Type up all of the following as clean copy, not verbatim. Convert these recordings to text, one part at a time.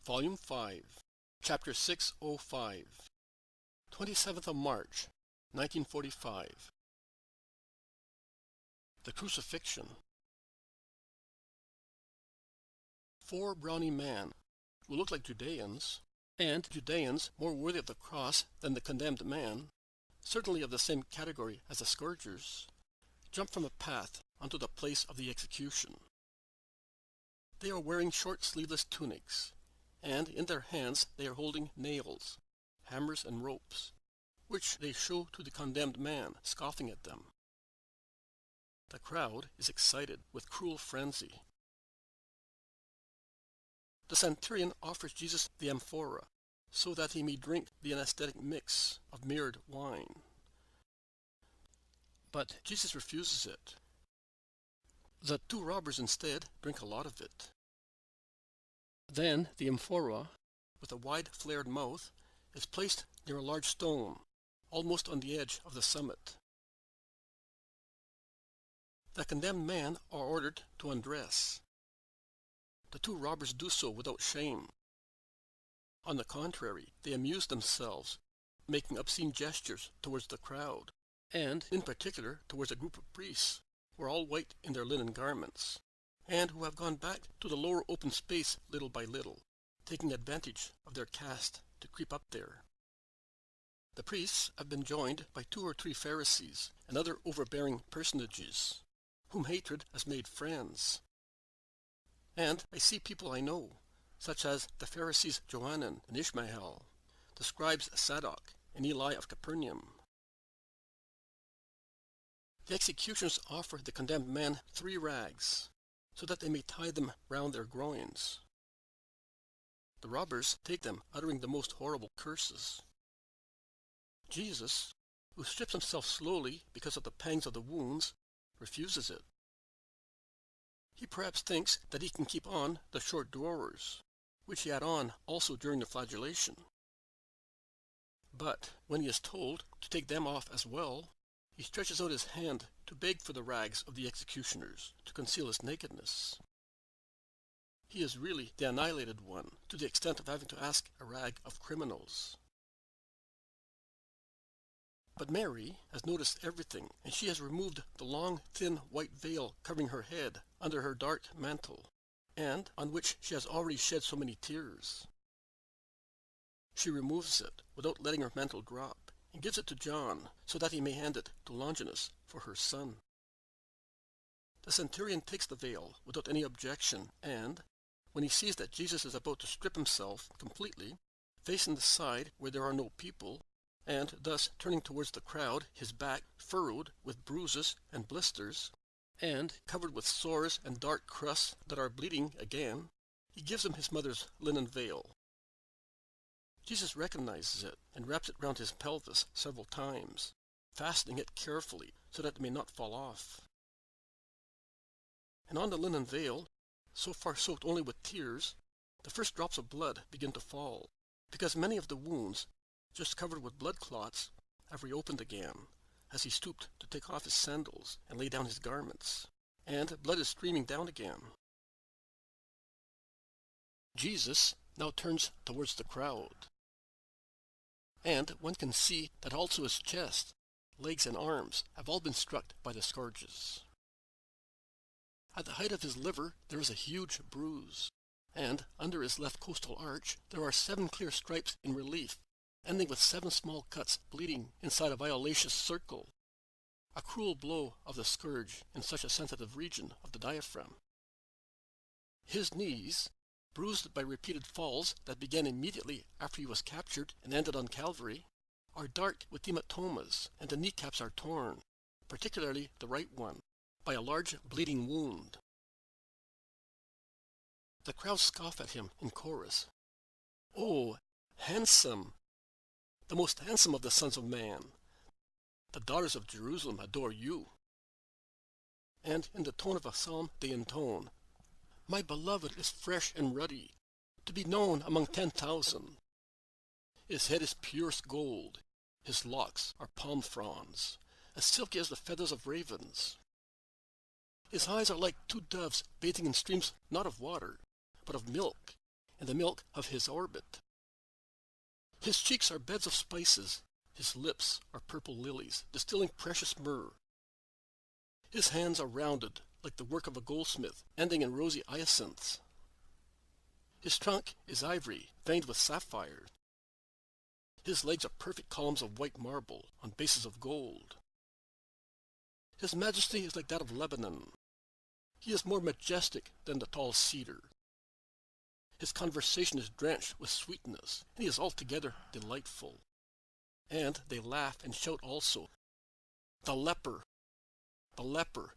Volume 5, Chapter 605, 27th of March, 1945. The Crucifixion. 4 brawny men, who looked like Judeans, and Judeans more worthy of the cross than the condemned man, certainly of the same category as the scourgers, jumped from a path onto the place of the execution. They are wearing short sleeveless tunics, and in their hands they are holding nails, hammers, and ropes, which they show to the condemned man, scoffing at them. The crowd is excited with cruel frenzy. The centurion offers Jesus the amphora, so that he may drink the anesthetic mix of mirrored wine. But Jesus refuses it. The 2 robbers instead drink a lot of it. Then the amphora, with a wide flared mouth, is placed near a large stone, almost on the edge of the summit. The condemned men are ordered to undress. The 2 robbers do so without shame. On the contrary, they amuse themselves, making obscene gestures towards the crowd, and in particular towards a group of priests, who are all white in their linen garments, and who have gone back to the lower open space little by little, taking advantage of their caste to creep up there. The priests have been joined by 2 or 3 Pharisees and other overbearing personages, whom hatred has made friends. And I see people I know, such as the Pharisees Johanan and Ishmael, the scribes Sadok and Eli of Capernaum. The executioners offer the condemned men 3 rags, so that they may tie them round their groins. The robbers take them, uttering the most horrible curses. Jesus, who strips himself slowly because of the pangs of the wounds, refuses it. He perhaps thinks that he can keep on the short drawers, which he had on also during the flagellation. But when he is told to take them off as well, he stretches out his hand to beg for the rags of the executioners to conceal his nakedness. He is really the annihilated one, to the extent of having to ask a rag of criminals. But Mary has noticed everything, and she has removed the long, thin white veil covering her head under her dark mantle, and on which she has already shed so many tears. She removes it without letting her mantle drop, and gives it to John, so that he may hand it to Longinus for her son. The centurion takes the veil without any objection, and, when he sees that Jesus is about to strip himself completely, facing the side where there are no people, and thus turning towards the crowd, his back furrowed with bruises and blisters, and covered with sores and dark crusts that are bleeding again, he gives him his mother's linen veil. Jesus recognizes it and wraps it round his pelvis several times, fastening it carefully so that it may not fall off. And on the linen veil, so far soaked only with tears, the first drops of blood begin to fall, because many of the wounds, just covered with blood clots, have reopened again, as he stooped to take off his sandals and lay down his garments, and blood is streaming down again. Jesus now turns towards the crowd, and one can see that also his chest, legs, and arms have all been struck by the scourges. At the height of his liver there is a huge bruise, and under his left costal arch there are 7 clear stripes in relief, ending with 7 small cuts bleeding inside a violaceous circle, a cruel blow of the scourge in such a sensitive region of the diaphragm. His knees, bruised by repeated falls that began immediately after he was captured and ended on Calvary, are dark with hematomas, and the kneecaps are torn, particularly the right one, by a large bleeding wound. The crowd scoff at him in chorus. "Oh, handsome! The most handsome of the sons of man! The daughters of Jerusalem adore you." And in the tone of a psalm they intone, "My beloved is fresh and ruddy, to be known among 10,000. His head is purest gold, his locks are palm fronds, as silky as the feathers of ravens. His eyes are like 2 doves bathing in streams not of water, but of milk, in the milk of his orbit. His cheeks are beds of spices, his lips are purple lilies, distilling precious myrrh. His hands are rounded, like the work of a goldsmith, ending in rosy hyacinths. His trunk is ivory, veined with sapphires. His legs are perfect columns of white marble on bases of gold. His majesty is like that of Lebanon. He is more majestic than the tall cedar. His conversation is drenched with sweetness, and he is altogether delightful. And they laugh and shout also, "The leper! The leper!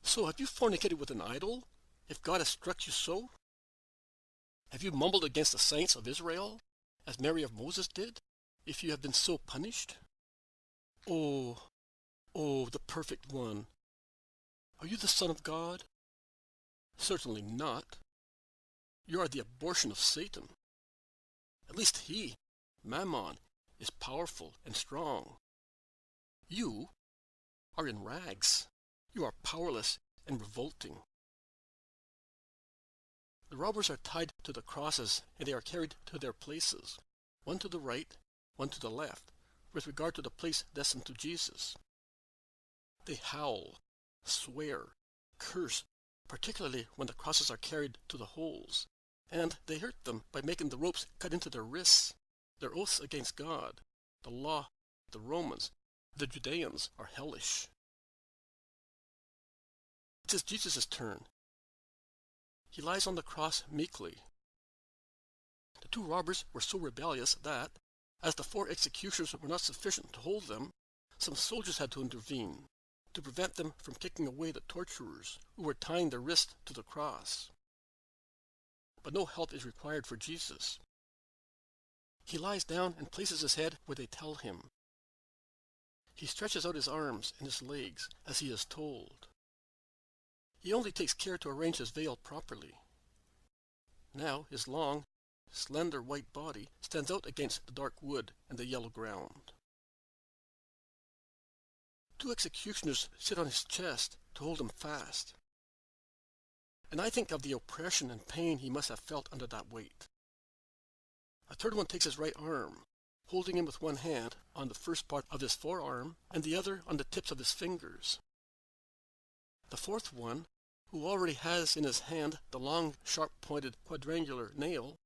So have you fornicated with an idol, if God has struck you so? Have you mumbled against the saints of Israel, as Mary of Moses did, if you have been so punished? Oh, oh, the perfect one! Are you the Son of God? Certainly not. You are the abortion of Satan. At least he, Mammon, is powerful and strong. You are in rags. You are powerless and revolting." The robbers are tied to the crosses, and they are carried to their places, one to the right, one to the left, with regard to the place destined to Jesus. They howl, swear, curse, particularly when the crosses are carried to the holes, and they hurt them by making the ropes cut into their wrists. Their oaths against God, the law, the Romans, the Judeans are hellish. It is Jesus' turn. He lies on the cross meekly. The two robbers were so rebellious that, as the 4 executioners were not sufficient to hold them, some soldiers had to intervene, to prevent them from kicking away the torturers who were tying their wrists to the cross. But no help is required for Jesus. He lies down and places his head where they tell him. He stretches out his arms and his legs as he is told. He only takes care to arrange his veil properly. Now his long, slender white body stands out against the dark wood and the yellow ground. 2 executioners sit on his chest to hold him fast. And I think of the oppression and pain he must have felt under that weight. A third one takes his right arm, holding him with one hand on the first part of his forearm and the other on the tips of his fingers. The fourth one, who already has in his hand the long, sharp-pointed quadrangular nail,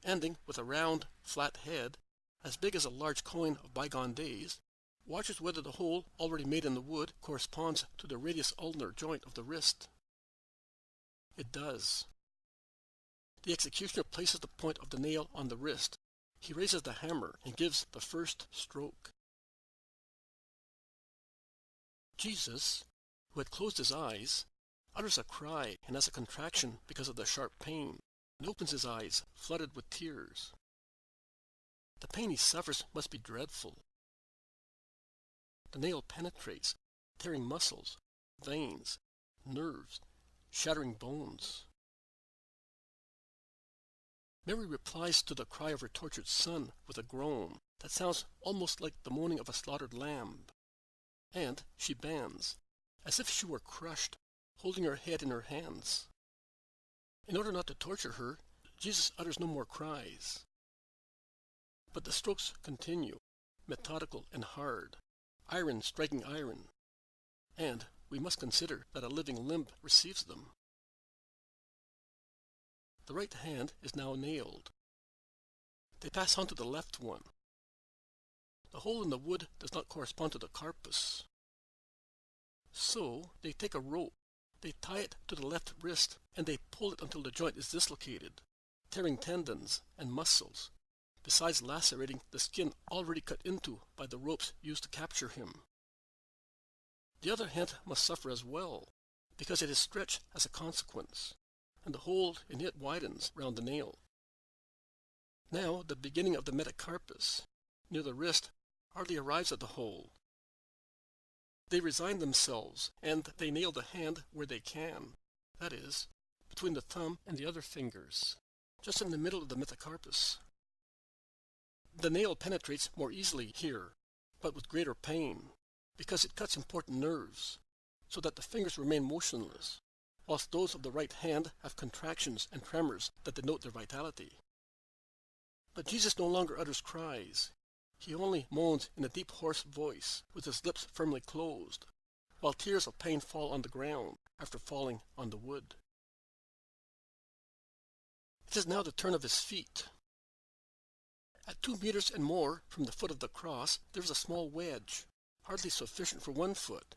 ending with a round, flat head, as big as a large coin of bygone days, watches whether the hole already made in the wood corresponds to the radius ulnar joint of the wrist. It does. The executioner places the point of the nail on the wrist. He raises the hammer and gives the first stroke. Jesus, who had closed his eyes, utters a cry and has a contraction because of the sharp pain, and opens his eyes, flooded with tears. The pain he suffers must be dreadful. The nail penetrates, tearing muscles, veins, nerves, shattering bones. Mary replies to the cry of her tortured son with a groan that sounds almost like the moaning of a slaughtered lamb. And she bends, as if she were crushed, holding her head in her hands. In order not to torture her, Jesus utters no more cries. But the strokes continue, methodical and hard, iron striking iron, and we must consider that a living limb receives them. The right hand is now nailed. They pass on to the left one. The hole in the wood does not correspond to the carpus. So they take a rope, they tie it to the left wrist, and they pull it until the joint is dislocated, tearing tendons and muscles, besides lacerating the skin already cut into by the ropes used to capture him. The other hand must suffer as well, because it is stretched as a consequence, and the hole in it widens round the nail. Now the beginning of the metacarpus, near the wrist, hardly arrives at the hole. They resign themselves, and they nail the hand where they can, that is, between the thumb and the other fingers, just in the middle of the metacarpus. The nail penetrates more easily here, but with greater pain, because it cuts important nerves, so that the fingers remain motionless, whilst those of the right hand have contractions and tremors that denote their vitality. But Jesus no longer utters cries. He only moans in a deep hoarse voice, with his lips firmly closed, while tears of pain fall on the ground after falling on the wood. It is now the turn of his feet. At 2 meters and more from the foot of the cross, there is a small wedge, hardly sufficient for one foot.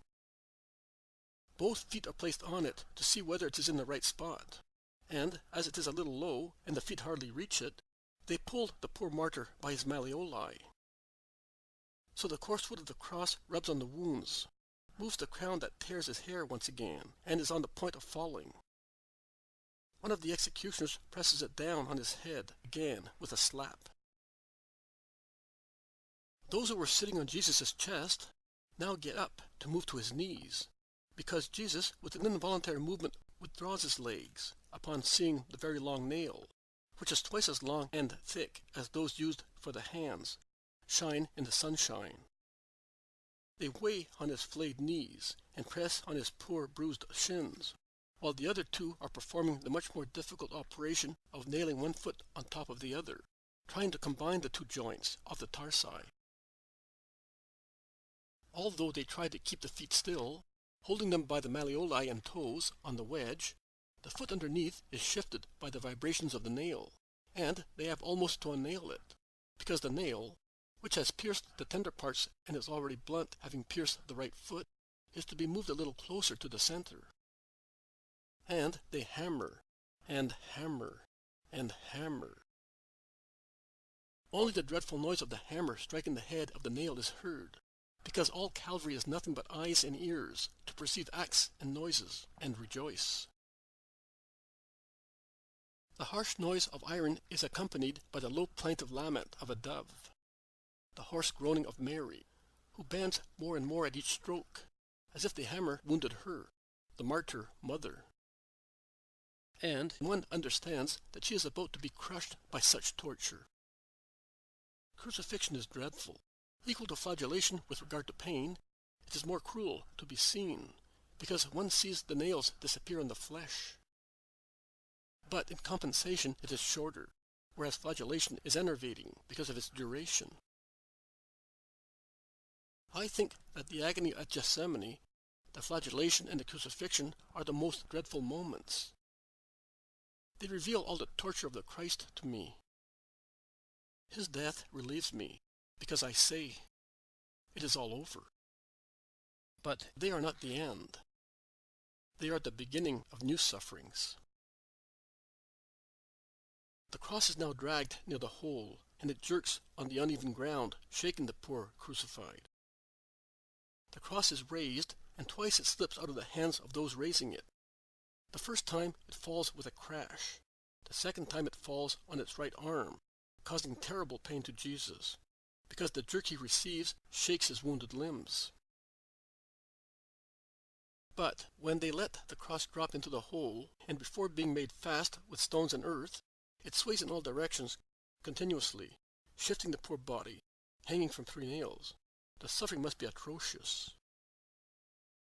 Both feet are placed on it to see whether it is in the right spot, and as it is a little low and the feet hardly reach it, they pull the poor martyr by his malleoli. So the coarse wood of the cross rubs on the wounds, moves the crown that tears his hair once again, and is on the point of falling. One of the executioners presses it down on his head again with a slap. Those who were sitting on Jesus' chest now get up to move to his knees, because Jesus, with an involuntary movement, withdraws his legs upon seeing the very long nail, which is twice as long and thick as those used for the hands, shine in the sunshine. They weigh on his flayed knees and press on his poor bruised shins, while the other two are performing the much more difficult operation of nailing one foot on top of the other, trying to combine the two joints of the tarsi. Although they try to keep the feet still, holding them by the malleoli and toes on the wedge, the foot underneath is shifted by the vibrations of the nail, and they have almost to unnail it, because the nail, which has pierced the tender parts and is already blunt, having pierced the right foot, is to be moved a little closer to the center. And they hammer, and hammer, and hammer. Only the dreadful noise of the hammer striking the head of the nail is heard, because all Calvary is nothing but eyes and ears to perceive acts and noises and rejoice. The harsh noise of iron is accompanied by the low plaintive lament of a dove, the hoarse groaning of Mary, who bends more and more at each stroke, as if the hammer wounded her, the martyr mother. And one understands that she is about to be crushed by such torture. Crucifixion is dreadful. Equal to flagellation with regard to pain, it is more cruel to be seen, because one sees the nails disappear in the flesh. But in compensation it is shorter, whereas flagellation is enervating because of its duration. I think that the agony at Gethsemane, the flagellation and the crucifixion are the most dreadful moments. They reveal all the torture of the Christ to me. His death relieves me, because I say, it is all over. But they are not the end. They are the beginning of new sufferings. The cross is now dragged near the hole, and it jerks on the uneven ground, shaking the poor crucified. The cross is raised, and twice it slips out of the hands of those raising it. The first time it falls with a crash. The second time it falls on its right arm, causing terrible pain to Jesus, because the jerk he receives shakes his wounded limbs. But when they let the cross drop into the hole, and before being made fast with stones and earth, it sways in all directions continuously, shifting the poor body, hanging from 3 nails. The suffering must be atrocious.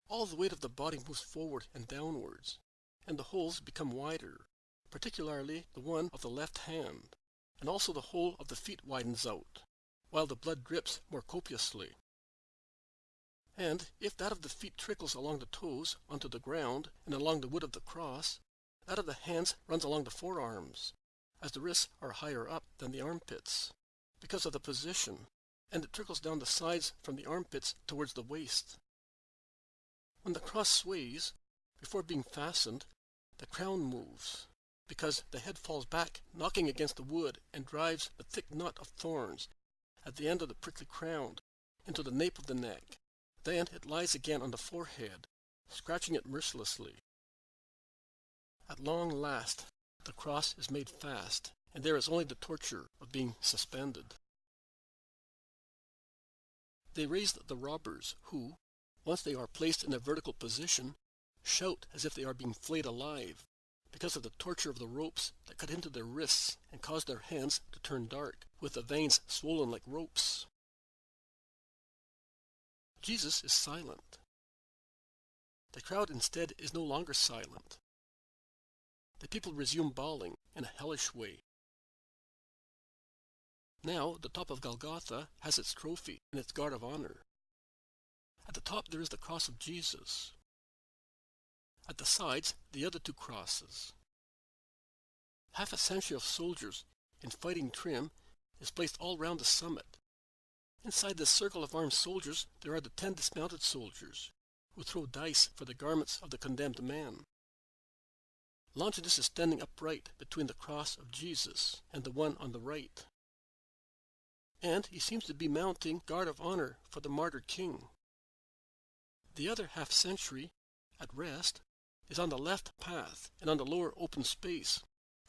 All the weight of the body moves forward and downwards, and the holes become wider, particularly the one of the left hand, and also the hole of the feet widens out, while the blood drips more copiously. And if that of the feet trickles along the toes onto the ground and along the wood of the cross, that of the hands runs along the forearms, as the wrists are higher up than the armpits, because of the position, and it trickles down the sides from the armpits towards the waist. When the cross sways, before being fastened, the crown moves, because the head falls back, knocking against the wood, and drives the thick knot of thorns at the end of the prickly crown into the nape of the neck. Then it lies again on the forehead, scratching it mercilessly. At long last, the cross is made fast, and there is only the torture of being suspended. They raised the robbers, who, once they are placed in a vertical position, shout as if they are being flayed alive, because of the torture of the ropes that cut into their wrists and cause their hands to turn dark, with the veins swollen like ropes. Jesus is silent. The crowd instead is no longer silent. The people resume bawling in a hellish way. Now the top of Golgotha has its trophy and its guard of honor. At the top there is the cross of Jesus. At the sides, the other two crosses. Half a century of soldiers in fighting trim is placed all round the summit. Inside this circle of armed soldiers there are the 10 dismounted soldiers, who throw dice for the garments of the condemned man. Longinus is standing upright between the cross of Jesus and the one on the right. And he seems to be mounting guard of honor for the martyred king. The other half-century, at rest, is on the left path and on the lower open space,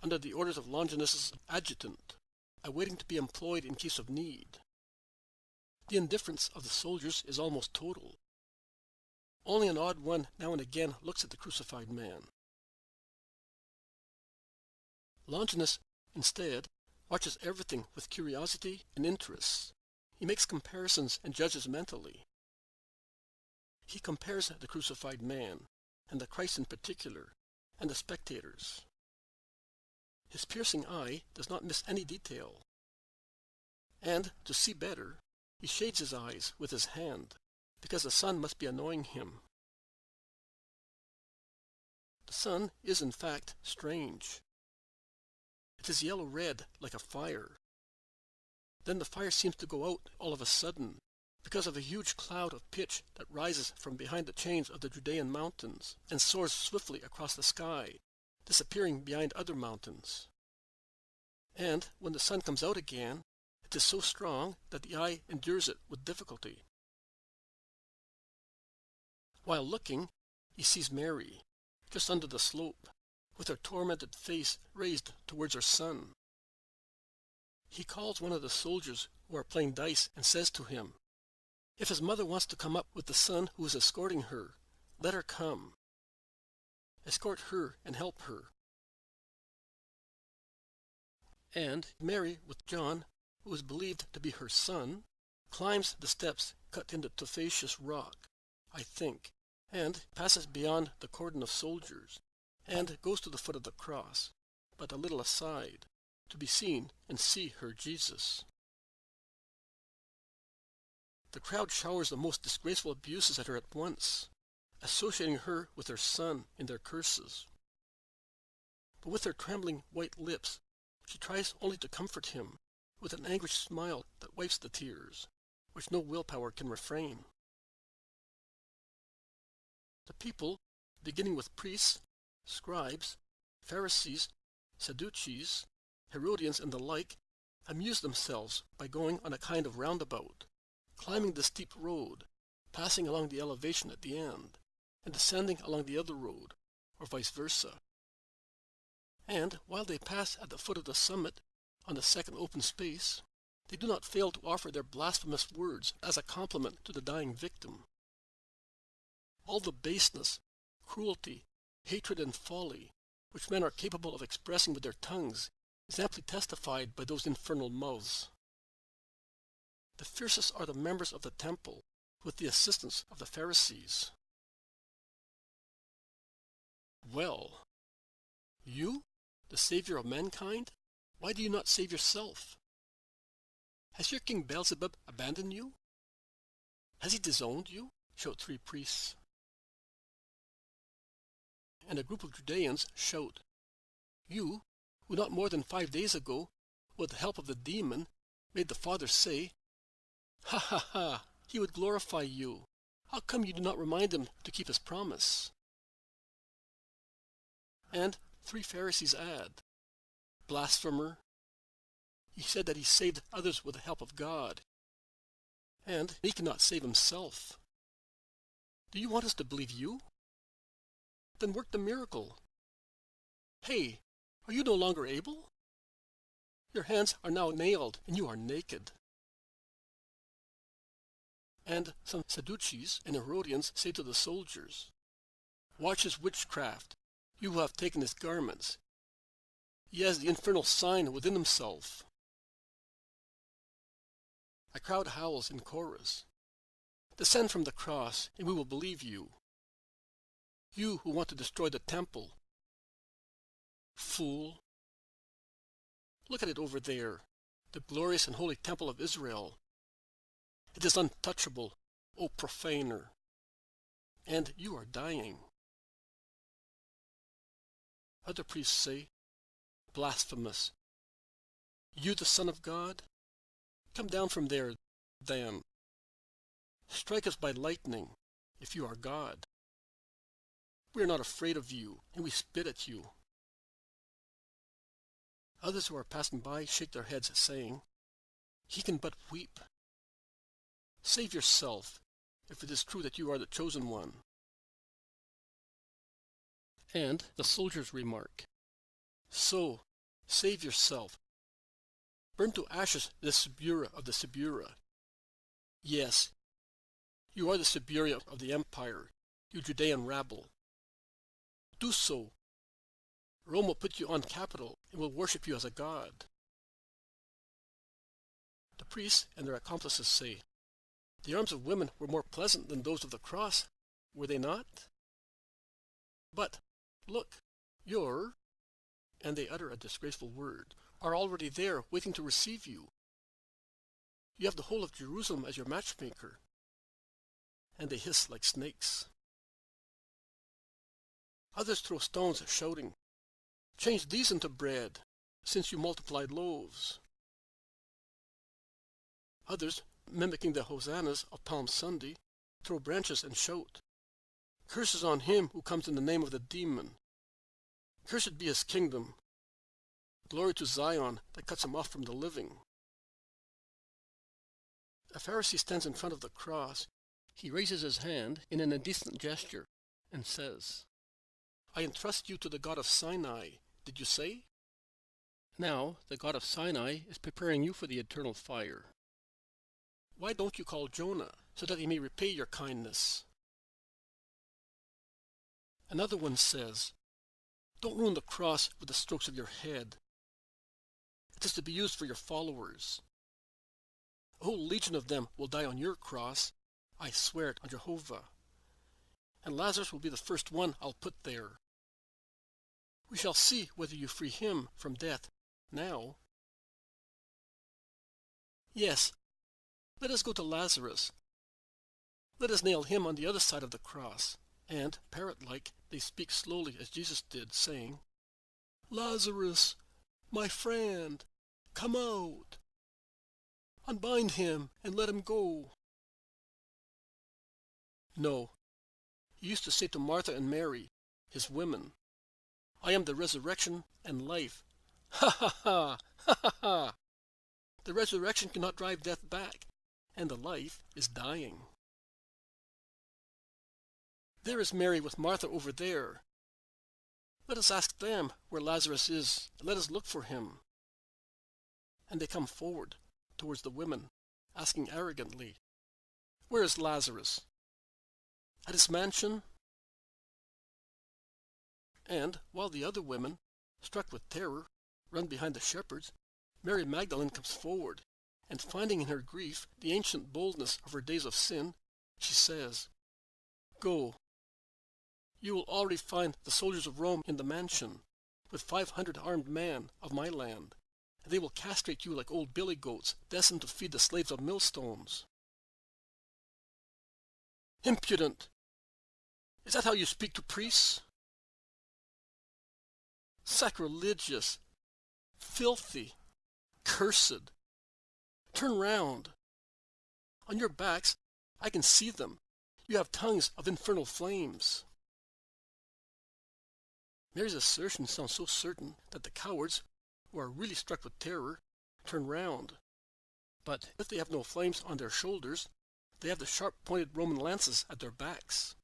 under the orders of Longinus's adjutant, awaiting to be employed in case of need. The indifference of the soldiers is almost total. Only an odd one now and again looks at the crucified man. Longinus, instead, watches everything with curiosity and interest. He makes comparisons and judges mentally. He compares the crucified man, and the Christ in particular, and the spectators. His piercing eye does not miss any detail. And, to see better, he shades his eyes with his hand, because the sun must be annoying him. The sun is, in fact, strange. It is yellow-red like a fire. Then the fire seems to go out all of a sudden, because of a huge cloud of pitch that rises from behind the chains of the Judean mountains and soars swiftly across the sky, disappearing behind other mountains. And when the sun comes out again, it is so strong that the eye endures it with difficulty. While looking, he sees Mary, just under the slope, with her tormented face raised towards her son. He calls one of the soldiers who are playing dice and says to him, "If his mother wants to come up with the son who is escorting her, let her come. Escort her and help her." And Mary, with John, who is believed to be her son, climbs the steps cut into tufaceous rock, I think, and passes beyond the cordon of soldiers, and goes to the foot of the cross, but a little aside, to be seen and see her Jesus. The crowd showers the most disgraceful abuses at her at once, associating her with her son in their curses. But with her trembling white lips, she tries only to comfort him, with an anguished smile that wipes the tears, which no willpower can refrain. The people, beginning with priests, scribes, Pharisees, Sadducees, Herodians, and the like, amuse themselves by going on a kind of roundabout, climbing the steep road, passing along the elevation at the end, and descending along the other road, or vice versa. And while they pass at the foot of the summit, on the second open space, they do not fail to offer their blasphemous words as a compliment to the dying victim. All the baseness, cruelty, hatred, and folly which men are capable of expressing with their tongues is amply testified by those infernal mouths. The fiercest are the members of the temple, with the assistance of the Pharisees. Well, you, the Savior of mankind, why do you not save yourself? Has your king Beelzebub abandoned you? Has he disowned you? Shout 3 priests. And a group of Judeans shout, "You, who not more than 5 days ago, with the help of the demon, made the Father say, 'Ha ha ha, he would glorify you. How come you do not remind him to keep his promise?'" And 3 Pharisees add, "Blasphemer, he said that he saved others with the help of God, and he cannot save himself. Do you want us to believe you? Then work the miracle. Hey, are you no longer able? Your hands are now nailed, and you are naked." And some Sadducees and Herodians say to the soldiers, "Watch his witchcraft, you who have taken his garments. He has the infernal sign within himself." A crowd howls in chorus, "Descend from the cross, and we will believe you." You who want to destroy the temple. Fool! Look at it over there, the glorious and holy temple of Israel. It is untouchable, O profaner. And you are dying. Other priests say, blasphemous. You the Son of God? Come down from there, then. Strike us by lightning, if you are God. We are not afraid of you, and we spit at you. Others who are passing by shake their heads, saying, he can but weep. Save yourself, if it is true that you are the chosen one. And the soldiers remark, so, save yourself. Burn to ashes this Sibura of the Sibura. Yes, you are the Siberia of the empire, you Judean rabble. Do so. Rome will put you on capital and will worship you as a god. The priests and their accomplices say, the arms of women were more pleasant than those of the cross, were they not? But, look, you're, and they utter a disgraceful word, are already there waiting to receive you. You have the whole of Jerusalem as your matchmaker. And they hiss like snakes. Others throw stones, shouting, change these into bread, since you multiplied loaves. Others, mimicking the hosannas of Palm Sunday, throw branches and shout, curses on him who comes in the name of the demon. Cursed be his kingdom. Glory to Zion that cuts him off from the living. A Pharisee stands in front of the cross. He raises his hand in an indecent gesture and says, I entrust you to the God of Sinai, did you say? Now the God of Sinai is preparing you for the eternal fire. Why don't you call Jonah, so that he may repay your kindness? Another one says, don't ruin the cross with the strokes of your head. It is to be used for your followers. A whole legion of them will die on your cross, I swear it on Jehovah. And Lazarus will be the first one I'll put there. We shall see whether you free him from death now. Yes, let us go to Lazarus. Let us nail him on the other side of the cross. And, parrot-like, they speak slowly as Jesus did, saying, Lazarus, my friend, come out. Unbind him and let him go. No, he used to say to Martha and Mary, his women, I am the resurrection and life. Ha ha ha! Ha ha ha! The resurrection cannot drive death back, and the life is dying. There is Mary with Martha over there. Let us ask them where Lazarus is, and let us look for him. And they come forward towards the women, asking arrogantly, where is Lazarus? At his mansion? And while the other women, struck with terror, run behind the shepherds, Mary Magdalene comes forward, and finding in her grief the ancient boldness of her days of sin, she says, Go. You will already find the soldiers of Rome in the mansion, with 500 armed men of my land, and they will castrate you like old billy goats, destined to feed the slaves of millstones. Impudent! Is that how you speak to priests? Sacrilegious! Filthy! Cursed! Turn round! On your backs, I can see them. You have tongues of infernal flames. Mary's assertion sounds so certain that the cowards, who are really struck with terror, turn round. But if they have no flames on their shoulders, they have the sharp-pointed Roman lances at their backs.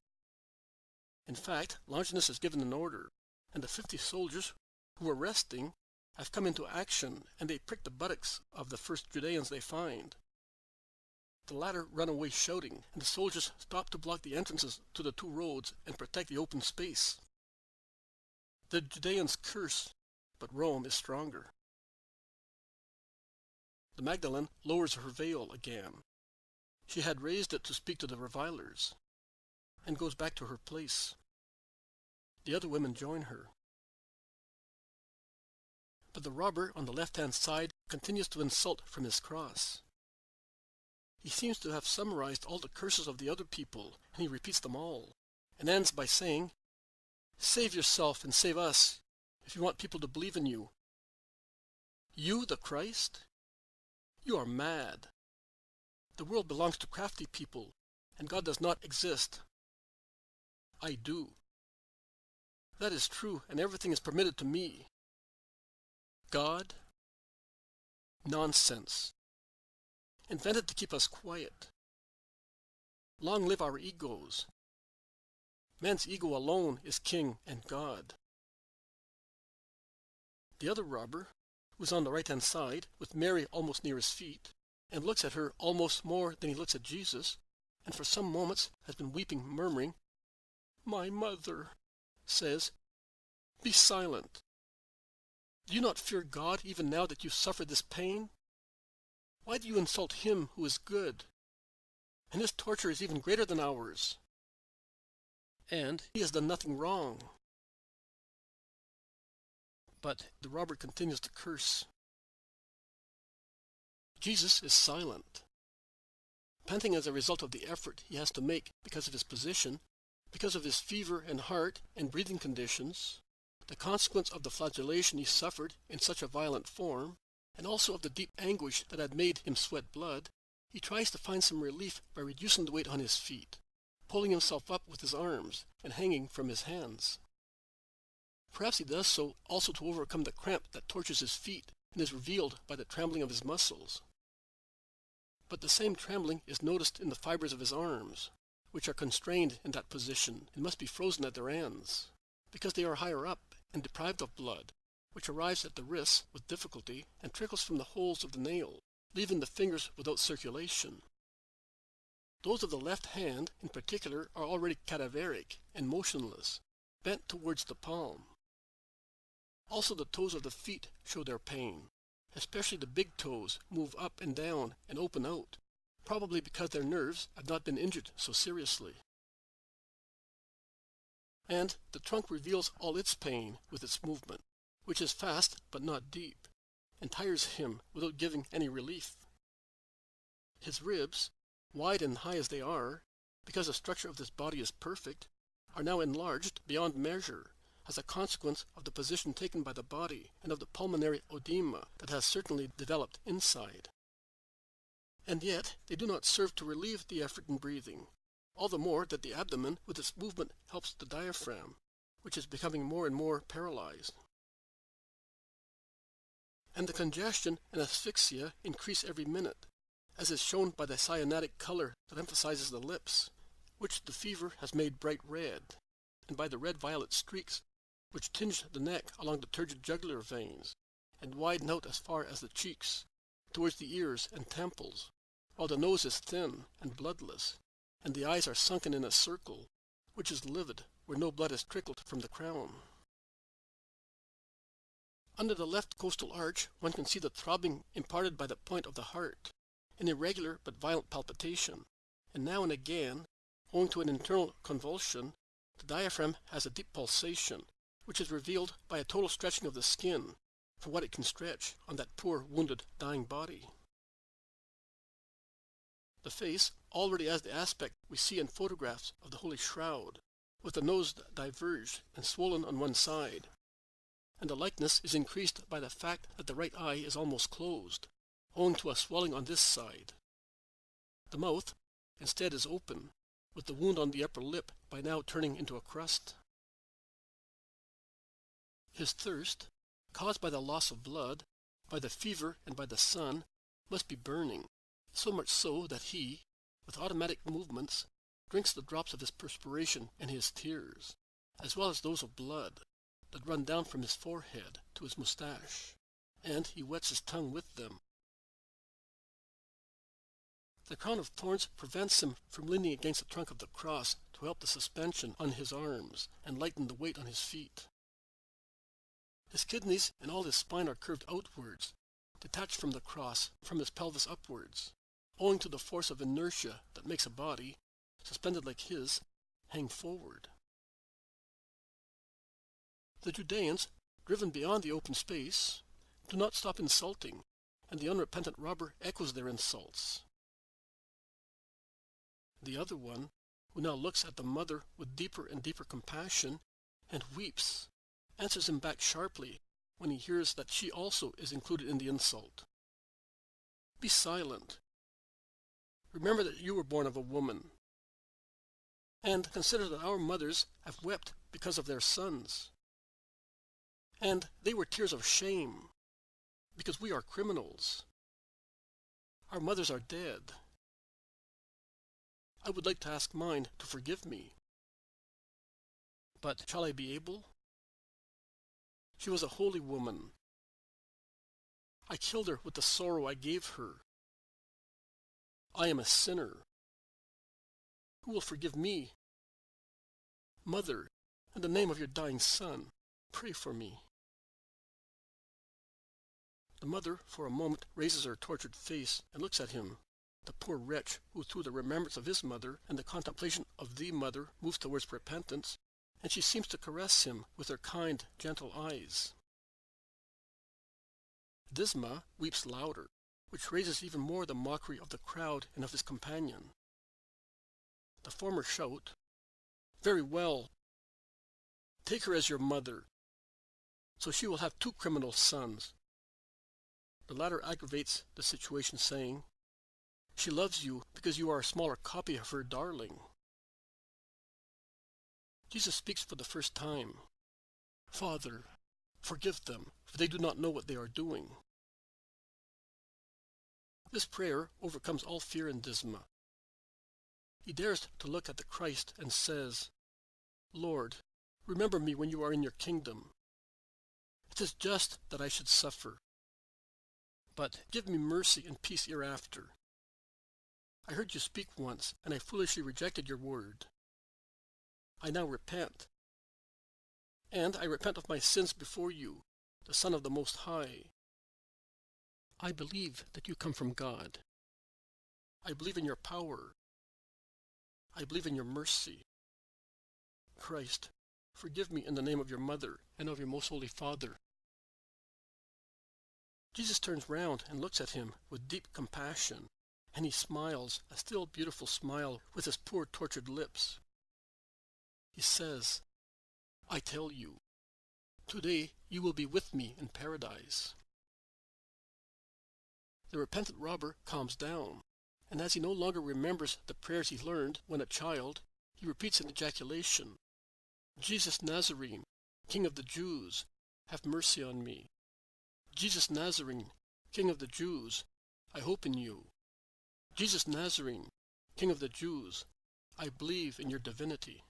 In fact, Longinus has given an order, and the 50 soldiers who were resting have come into action, and they prick the buttocks of the first Judeans they find. The latter run away shouting, and the soldiers stop to block the entrances to the 2 roads and protect the open space. The Judeans curse, but Rome is stronger. The Magdalene lowers her veil again. She had raised it to speak to the revilers, and goes back to her place. The other women join her. But the robber on the left-hand side continues to insult from his cross. He seems to have summarized all the curses of the other people, and he repeats them all, and ends by saying, "Save yourself and save us, if you want people to believe in you. You, the Christ? You are mad. The world belongs to crafty people, and God does not exist. I do. That is true, and everything is permitted to me. God? Nonsense. Invented to keep us quiet. Long live our egos. Man's ego alone is king and God." The other robber, who is on the right-hand side, with Mary almost near his feet, and looks at her almost more than he looks at Jesus, and for some moments has been weeping, murmuring, "My mother," says, "Be silent. Do you not fear God even now that you suffer this pain? Why do you insult him who is good? And his torture is even greater than ours. And he has done nothing wrong." But the robber continues to curse. Jesus is silent, panting as a result of the effort he has to make because of his position, because of his fever and heart and breathing conditions, the consequence of the flagellation he suffered in such a violent form, and also of the deep anguish that had made him sweat blood. He tries to find some relief by reducing the weight on his feet, pulling himself up with his arms, and hanging from his hands. Perhaps he does so also to overcome the cramp that tortures his feet and is revealed by the trembling of his muscles. But the same trembling is noticed in the fibers of his arms, which are constrained in that position and must be frozen at their ends, because they are higher up and deprived of blood, which arrives at the wrists with difficulty and trickles from the holes of the nail, leaving the fingers without circulation. Those of the left hand, in particular, are already cadaveric and motionless, bent towards the palm. Also the toes of the feet show their pain. Especially the big toes move up and down and open out, probably because their nerves have not been injured so seriously. And the trunk reveals all its pain with its movement, which is fast but not deep, and tires him without giving any relief. His ribs, wide and high as they are, because the structure of this body is perfect, are now enlarged beyond measure, as a consequence of the position taken by the body and of the pulmonary oedema that has certainly developed inside. And yet they do not serve to relieve the effort in breathing, all the more that the abdomen with its movement helps the diaphragm, which is becoming more and more paralyzed. And the congestion and asphyxia increase every minute, as is shown by the cyanotic color that emphasizes the lips, which the fever has made bright red, and by the red-violet streaks which tinge the neck along the turgid jugular veins, and widen out as far as the cheeks, towards the ears and temples, while the nose is thin and bloodless, and the eyes are sunken in a circle, which is livid where no blood has trickled from the crown. Under the left costal arch one can see the throbbing imparted by the point of the heart, an irregular but violent palpitation, and now and again, owing to an internal convulsion, the diaphragm has a deep pulsation, which is revealed by a total stretching of the skin for what it can stretch on that poor, wounded, dying body. The face already has the aspect we see in photographs of the Holy Shroud, with the nose diverged and swollen on one side, and the likeness is increased by the fact that the right eye is almost closed, owing to a swelling on this side. The mouth, instead, is open, with the wound on the upper lip by now turning into a crust. His thirst, caused by the loss of blood, by the fever and by the sun, must be burning, so much so that he, with automatic movements, drinks the drops of his perspiration and his tears, as well as those of blood, that run down from his forehead to his moustache, and he wets his tongue with them. The crown of thorns prevents him from leaning against the trunk of the cross to help the suspension on his arms and lighten the weight on his feet. His kidneys and all his spine are curved outwards, detached from the cross, from his pelvis upwards, owing to the force of inertia that makes a body, suspended like his, hang forward. The Judeans, driven beyond the open space, do not stop insulting, and the unrepentant robber echoes their insults. The other one, who now looks at the mother with deeper and deeper compassion and weeps, answers him back sharply when he hears that she also is included in the insult. Be silent. Remember that you were born of a woman. And consider that our mothers have wept because of their sons. And they were tears of shame, because we are criminals. Our mothers are dead. I would like to ask mine to forgive me. But shall I be able? She was a holy woman. I killed her with the sorrow I gave her. I am a sinner. Who will forgive me? Mother, in the name of your dying son, pray for me. The mother, for a moment, raises her tortured face and looks at him, the poor wretch who, through the remembrance of his mother and the contemplation of the mother, moves towards repentance, and she seems to caress him with her kind, gentle eyes. Disma weeps louder, which raises even more the mockery of the crowd and of his companion. The former shout, "Very well. Take her as your mother, so she will have 2 criminal sons." The latter aggravates the situation, saying, "She loves you because you are a smaller copy of her darling." Jesus speaks for the first time. "Father, forgive them, for they do not know what they are doing." This prayer overcomes all fear in Disma. He dares to look at the Christ and says, "Lord, remember me when you are in your kingdom. It is just that I should suffer, but give me mercy and peace hereafter. I heard you speak once, and I foolishly rejected your word. I now repent, and I repent of my sins before you, the Son of the Most High. I believe that you come from God. I believe in your power. I believe in your mercy. Christ, forgive me in the name of your mother and of your most holy Father." Jesus turns round and looks at him with deep compassion, and he smiles, a still beautiful smile, with his poor tortured lips. He says, "I tell you, today you will be with me in paradise." The repentant robber calms down, and as he no longer remembers the prayers he learned when a child, he repeats an ejaculation, "Jesus Nazarene, King of the Jews, have mercy on me. Jesus Nazarene, King of the Jews, I hope in you. Jesus Nazarene, King of the Jews, I believe in your divinity."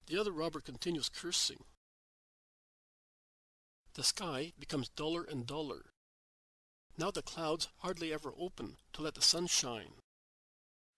The other robber continues cursing. The sky becomes duller and duller. Now the clouds hardly ever open to let the sun shine.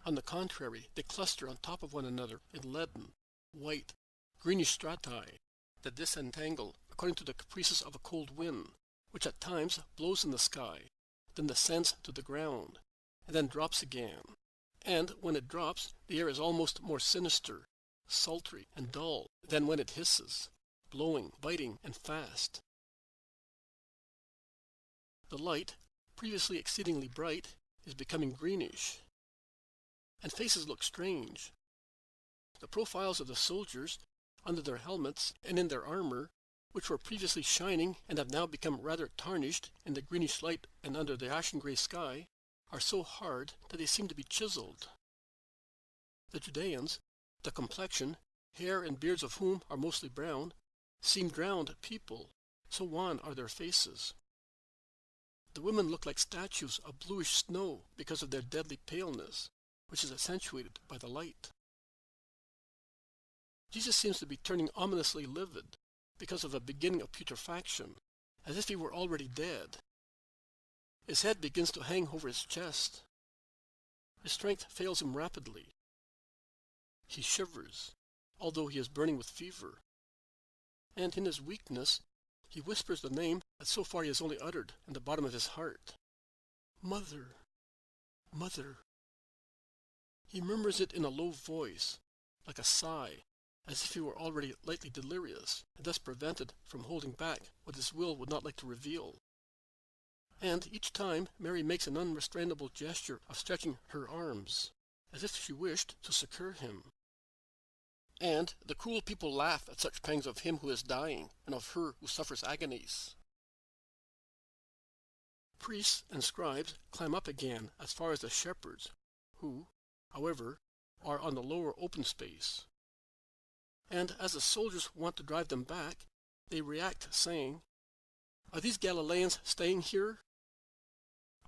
On the contrary, they cluster on top of one another in leaden, white, greenish strati that disentangle according to the caprices of a cold wind, which at times blows in the sky, then descends to the ground, and then drops again. And when it drops, the air is almost more sinister, sultry, and dull than when it hisses, blowing, biting, and fast. The light, previously exceedingly bright, is becoming greenish, and faces look strange. The profiles of the soldiers, under their helmets and in their armor, which were previously shining and have now become rather tarnished in the greenish light and under the ashen-gray sky, are so hard that they seem to be chiseled. The Judeans, the complexion, hair, and beards of whom are mostly brown, seem drowned people, so wan are their faces. The women look like statues of bluish snow because of their deadly paleness, which is accentuated by the light. Jesus seems to be turning ominously livid because of a beginning of putrefaction, as if he were already dead. His head begins to hang over his chest. His strength fails him rapidly. He shivers, although he is burning with fever. And in his weakness, he whispers the name that so far he has only uttered in the bottom of his heart. "Mother, Mother." He murmurs it in a low voice, like a sigh, as if he were already lightly delirious, and thus prevented from holding back what his will would not like to reveal. And each time Mary makes an unrestrainable gesture of stretching her arms, as if she wished to succor him. And the cruel people laugh at such pangs of him who is dying, and of her who suffers agonies. Priests and scribes climb up again as far as the shepherds, who, however, are on the lower open space. And as the soldiers want to drive them back, they react, saying, "Are these Galileans staying here?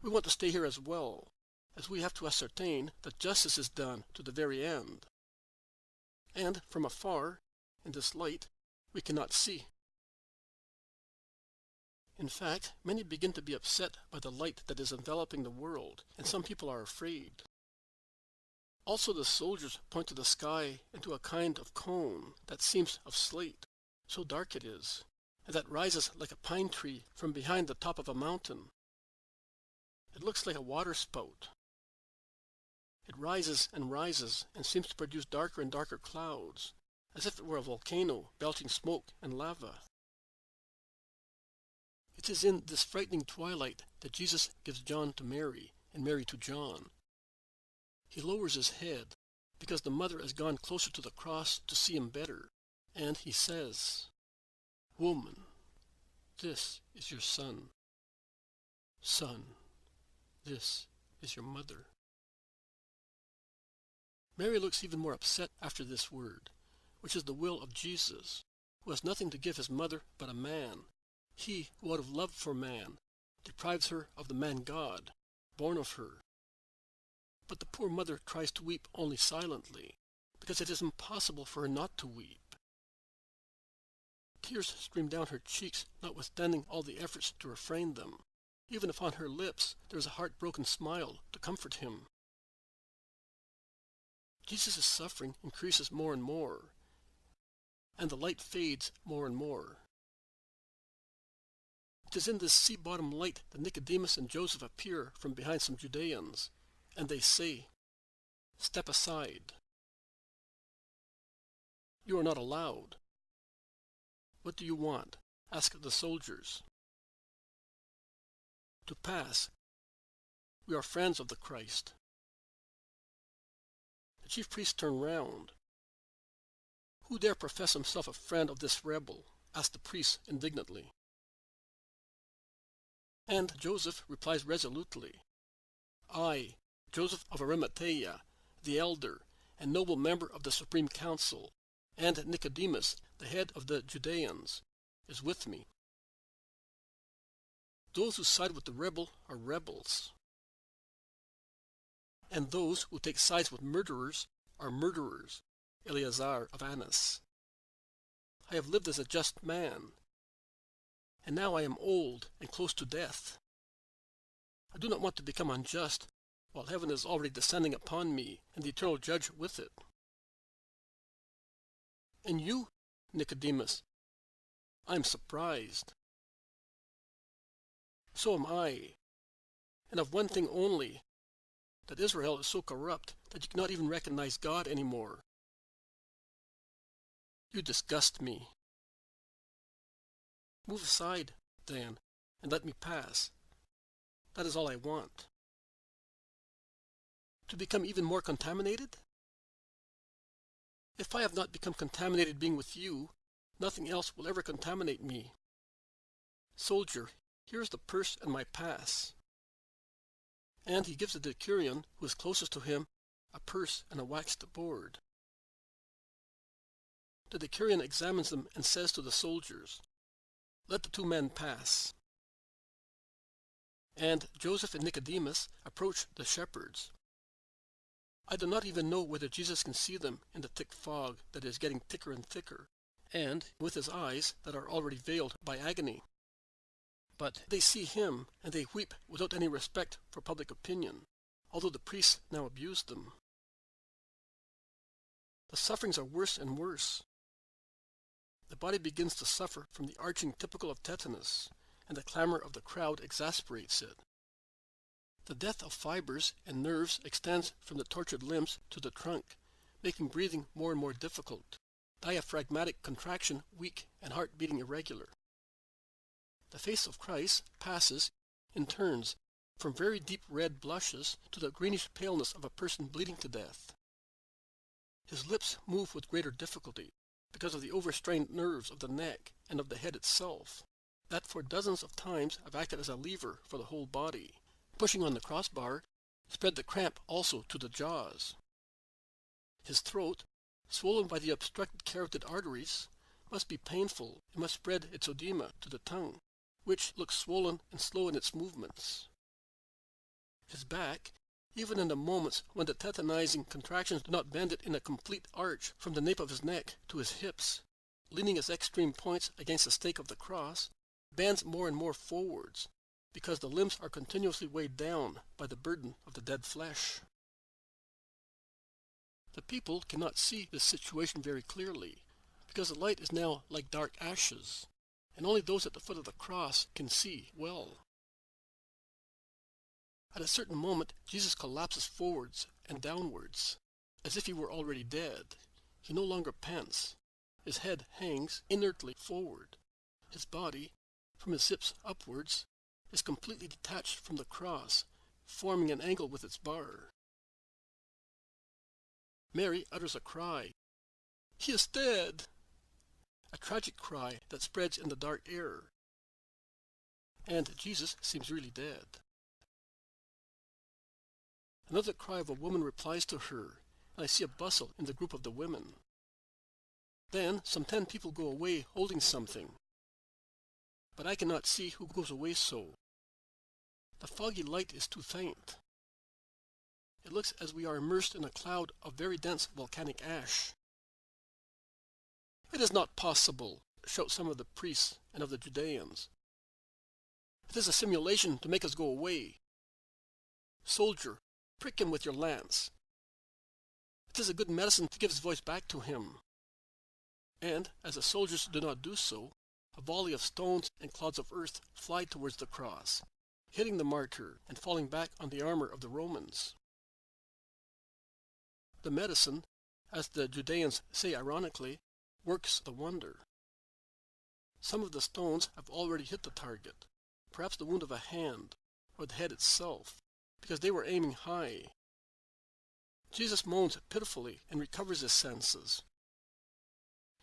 We want to stay here as well, as we have to ascertain that justice is done to the very end. And from afar, in this light, we cannot see." In fact, many begin to be upset by the light that is enveloping the world, and some people are afraid. Also the soldiers point to the sky and to a kind of cone that seems of slate, so dark it is, and that rises like a pine tree from behind the top of a mountain. It looks like a water spout. It rises and seems to produce darker and darker clouds, as if it were a volcano belching smoke and lava. It is in this frightening twilight that Jesus gives John to Mary, and Mary to John. He lowers his head, because the mother has gone closer to the cross to see him better, and he says, "Woman, this is your son. Son, this is your mother." Mary looks even more upset after this word, which is the will of Jesus, who has nothing to give his mother but a man. He who out of love for man deprives her of the man God, born of her. But the poor mother tries to weep only silently, because it is impossible for her not to weep. Tears stream down her cheeks, notwithstanding all the efforts to refrain them. Even if on her lips there is a heartbroken smile to comfort him. Jesus' suffering increases more and more, and the light fades more and more. It is in this sea-bottom light that Nicodemus and Joseph appear from behind some Judeans, and they say, "Step aside. You are not allowed." "What do you want?" ask the soldiers. "To pass. We are friends of the Christ." The chief priests turn round. "Who dare profess himself a friend of this rebel?" asked the priests indignantly. And Joseph replies resolutely, "I, Joseph of Arimathea, the elder and noble member of the Supreme Council, and Nicodemus, the head of the Judeans, is with me." Those who side with the rebel are rebels, and those who take sides with murderers are murderers. Eleazar of Annas. I have lived as a just man, and now I am old and close to death. I do not want to become unjust while heaven is already descending upon me and the eternal judge with it. And you, Nicodemus, I am surprised. So am I, and of one thing only, that Israel is so corrupt that you cannot even recognize God anymore. You disgust me. Move aside, then, and let me pass. That is all I want. To become even more contaminated? If I have not become contaminated being with you, nothing else will ever contaminate me. Soldier, here is the purse and my pass." And he gives the decurion, who is closest to him, a purse and a waxed board. The decurion examines them and says to the soldiers, "Let the two men pass." And Joseph and Nicodemus approach the shepherds. I do not even know whether Jesus can see them in the thick fog that is getting thicker and thicker, and with his eyes that are already veiled by agony. But they see him, and they weep without any respect for public opinion, although the priests now abuse them. The sufferings are worse and worse. The body begins to suffer from the arching typical of tetanus, and the clamor of the crowd exasperates it. The death of fibers and nerves extends from the tortured limbs to the trunk, making breathing more and more difficult, diaphragmatic contraction weak, and heart beating irregular. The face of Christ passes, in turns, from very deep red blushes to the greenish paleness of a person bleeding to death. His lips move with greater difficulty because of the overstrained nerves of the neck and of the head itself, that for dozens of times have acted as a lever for the whole body. Pushing on the crossbar spread the cramp also to the jaws. His throat, swollen by the obstructed carotid arteries, must be painful and must spread its oedema to the tongue, which looks swollen and slow in its movements. His back, even in the moments when the tetanizing contractions do not bend it in a complete arch from the nape of his neck to his hips, leaning its extreme points against the stake of the cross, bends more and more forwards, because the limbs are continuously weighed down by the burden of the dead flesh. The people cannot see this situation very clearly, because the light is now like dark ashes, and only those at the foot of the cross can see well. At a certain moment, Jesus collapses forwards and downwards, as if he were already dead. He no longer pants. His head hangs inertly forward. His body, from his hips upwards, is completely detached from the cross, forming an angle with its bar. Mary utters a cry. "He is dead!" A tragic cry that spreads in the dark air. And Jesus seems really dead. Another cry of a woman replies to her, and I see a bustle in the group of the women. Then some 10 people go away holding something, but I cannot see who goes away so. The foggy light is too faint. It looks as we are immersed in a cloud of very dense volcanic ash. "It is not possible," shout some of the priests and of the Judeans. "It is a simulation to make us go away. Soldier, prick him with your lance. It is a good medicine to give his voice back to him." And as the soldiers do not do so, a volley of stones and clods of earth fly towards the cross, hitting the martyr and falling back on the armor of the Romans. The medicine, as the Judeans say ironically, works the wonder. Some of the stones have already hit the target, perhaps the wound of a hand, or the head itself, because they were aiming high. Jesus moans pitifully and recovers his senses.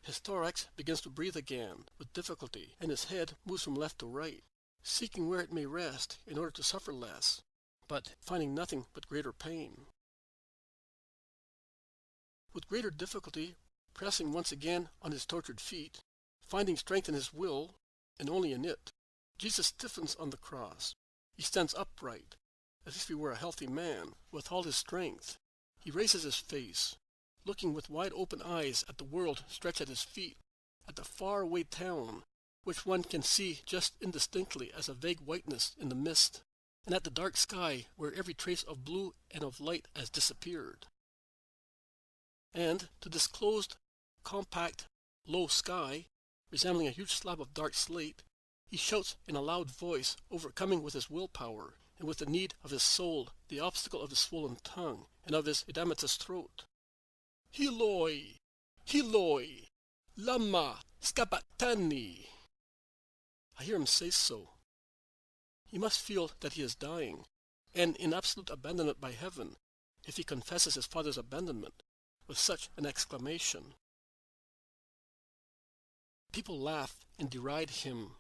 His thorax begins to breathe again with difficulty, and his head moves from left to right, seeking where it may rest in order to suffer less, but finding nothing but greater pain. With greater difficulty, pressing once again on his tortured feet, finding strength in his will, and only in it, Jesus stiffens on the cross. He stands upright, as if he were a healthy man, with all his strength. He raises his face, looking with wide-open eyes at the world stretched at his feet, at the far-away town, which one can see just indistinctly as a vague whiteness in the mist, and at the dark sky where every trace of blue and of light has disappeared. And to this closed, compact, low sky, resembling a huge slab of dark slate, he shouts in a loud voice, overcoming with his willpower, and with the need of his soul the obstacle of his swollen tongue, and of his edematous throat. "Eloi, Eloi, lama sabachthani." I hear him say so. He must feel that he is dying, and in absolute abandonment by heaven, if he confesses his Father's abandonment with such an exclamation. People laugh and deride him.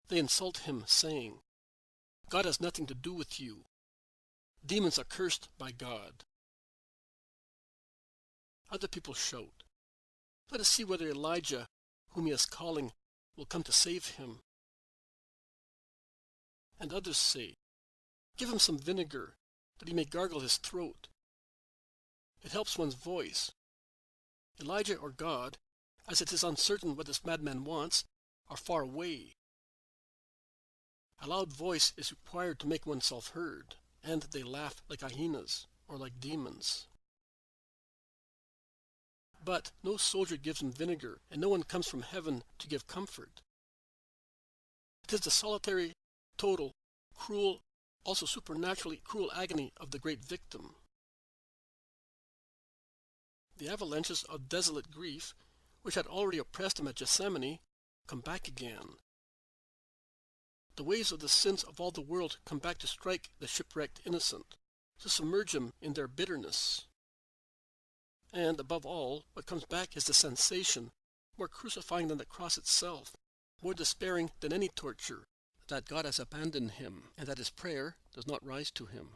They insult him, saying, "God has nothing to do with you. Demons are cursed by God." Other people shout, "Let us see whether Elijah, whom he is calling, will come to save him." And others say, "Give him some vinegar, that he may gargle his throat. It helps one's voice." Elijah or God, as it is uncertain what this madman wants, are far away. A loud voice is required to make oneself heard, and they laugh like hyenas or like demons. But no soldier gives him vinegar, and no one comes from heaven to give comfort. It is the solitary, total, cruel, also supernaturally cruel agony of the great victim. The avalanches of desolate grief, which had already oppressed him at Gethsemane, come back again. The waves of the sins of all the world come back to strike the shipwrecked innocent, to submerge him in their bitterness. And above all, what comes back is the sensation, more crucifying than the cross itself, more despairing than any torture, that God has abandoned him, and that his prayer does not rise to him.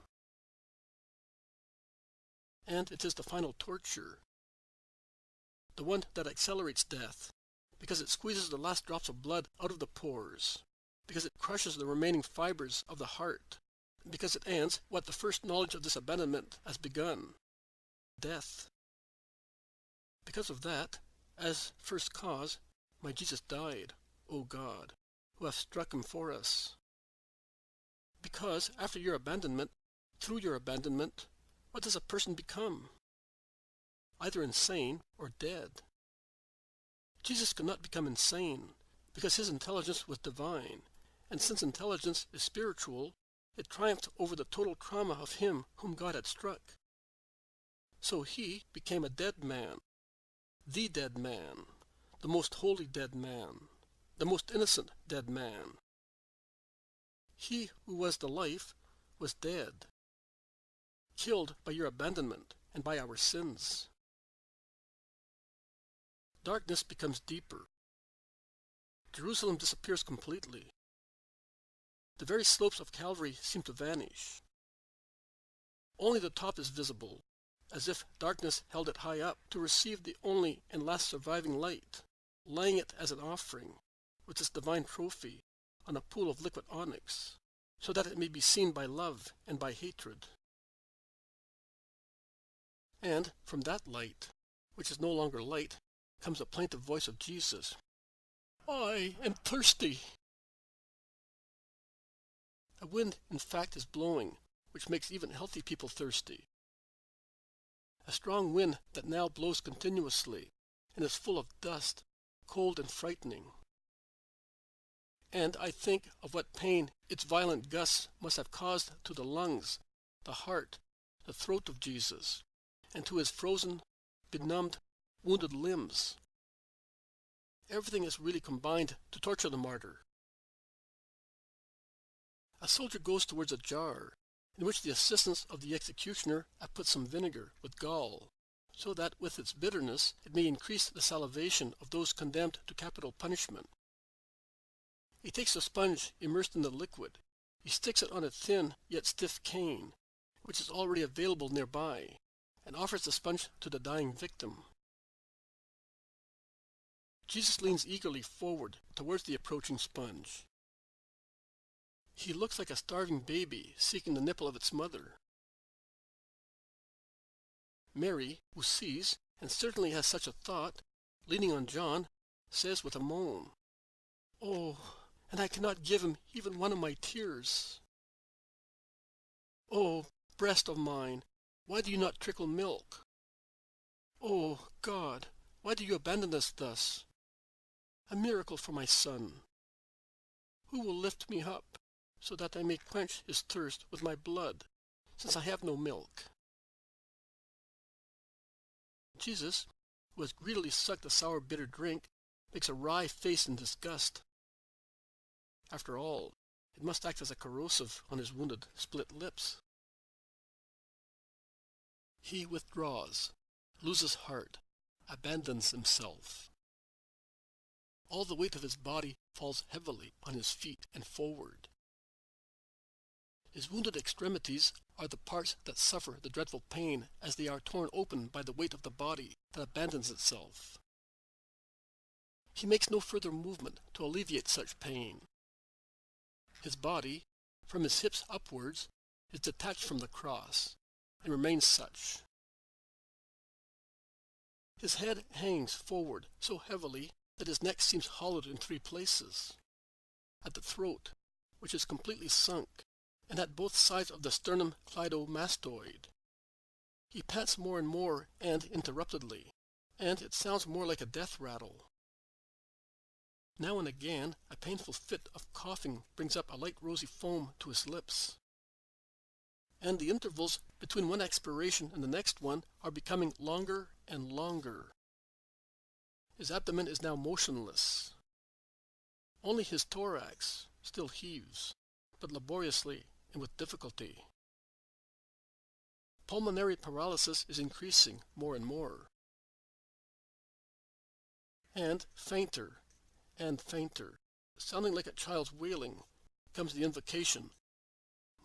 And it is the final torture, the one that accelerates death, because it squeezes the last drops of blood out of the pores, because it crushes the remaining fibers of the heart, because it ends what the first knowledge of this abandonment has begun, death. Because of that, as first cause, my Jesus died, O God, who have struck him for us. Because after your abandonment, through your abandonment, what does a person become? Either insane or dead. Jesus could not become insane, because his intelligence was divine, and since intelligence is spiritual, it triumphed over the total trauma of him whom God had struck. So he became a dead man, the dead man, the most holy dead man, the most innocent dead man. He who was the life was dead, killed by your abandonment and by our sins. Darkness becomes deeper. Jerusalem disappears completely. The very slopes of Calvary seem to vanish. Only the top is visible, as if darkness held it high up to receive the only and last surviving light, laying it as an offering, with its divine trophy, on a pool of liquid onyx, so that it may be seen by love and by hatred. And from that light, which is no longer light, comes the plaintive voice of Jesus. I am thirsty. A wind, in fact, is blowing, which makes even healthy people thirsty. A strong wind that now blows continuously, and is full of dust, cold and frightening. And I think of what pain its violent gusts must have caused to the lungs, the heart, the throat of Jesus, and to his frozen, benumbed, wounded limbs. Everything is really combined to torture the martyr. A soldier goes towards a jar, in which the assistants of the executioner have put some vinegar with gall, so that with its bitterness it may increase the salivation of those condemned to capital punishment. He takes a sponge immersed in the liquid. He sticks it on a thin yet stiff cane, which is already available nearby, and offers the sponge to the dying victim. Jesus leans eagerly forward towards the approaching sponge. He looks like a starving baby seeking the nipple of its mother. Mary, who sees, and certainly has such a thought, leaning on John, says with a moan, "Oh, and I cannot give him even one of my tears. Oh, breast of mine, why do you not trickle milk? Oh, God, why do you abandon us thus? A miracle for my son. Who will lift me up, so that I may quench his thirst with my blood, since I have no milk?" Jesus, who has greedily sucked the sour bitter drink, makes a wry face in disgust. After all, it must act as a corrosive on his wounded, split lips. He withdraws, loses heart, abandons himself. All the weight of his body falls heavily on his feet and forward. His wounded extremities are the parts that suffer the dreadful pain as they are torn open by the weight of the body that abandons itself. He makes no further movement to alleviate such pain. His body, from his hips upwards, is detached from the cross, and remains such. His head hangs forward so heavily that his neck seems hollowed in 3 places. At the throat, which is completely sunk, and at both sides of the sternum cleidomastoid. He pants more and more and interruptedly, and it sounds more like a death rattle. Now and again, a painful fit of coughing brings up a light rosy foam to his lips. And the intervals between one expiration and the next one are becoming longer and longer. His abdomen is now motionless. Only his thorax still heaves, but laboriously and with difficulty. Pulmonary paralysis is increasing more and more. And fainter, sounding like a child's wailing, comes the invocation,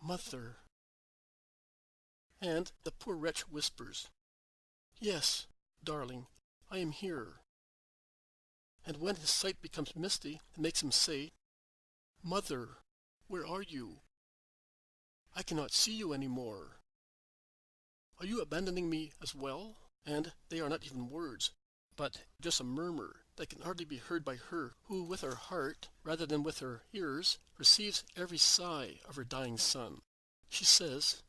"Mother." And the poor wretch whispers, "Yes, darling, I am here." And when his sight becomes misty, it makes him say, "Mother, where are you? I cannot see you any more. Are you abandoning me as well?" And they are not even words, but just a murmur that can hardly be heard by her who, with her heart, rather than with her ears, receives every sigh of her dying son. She says,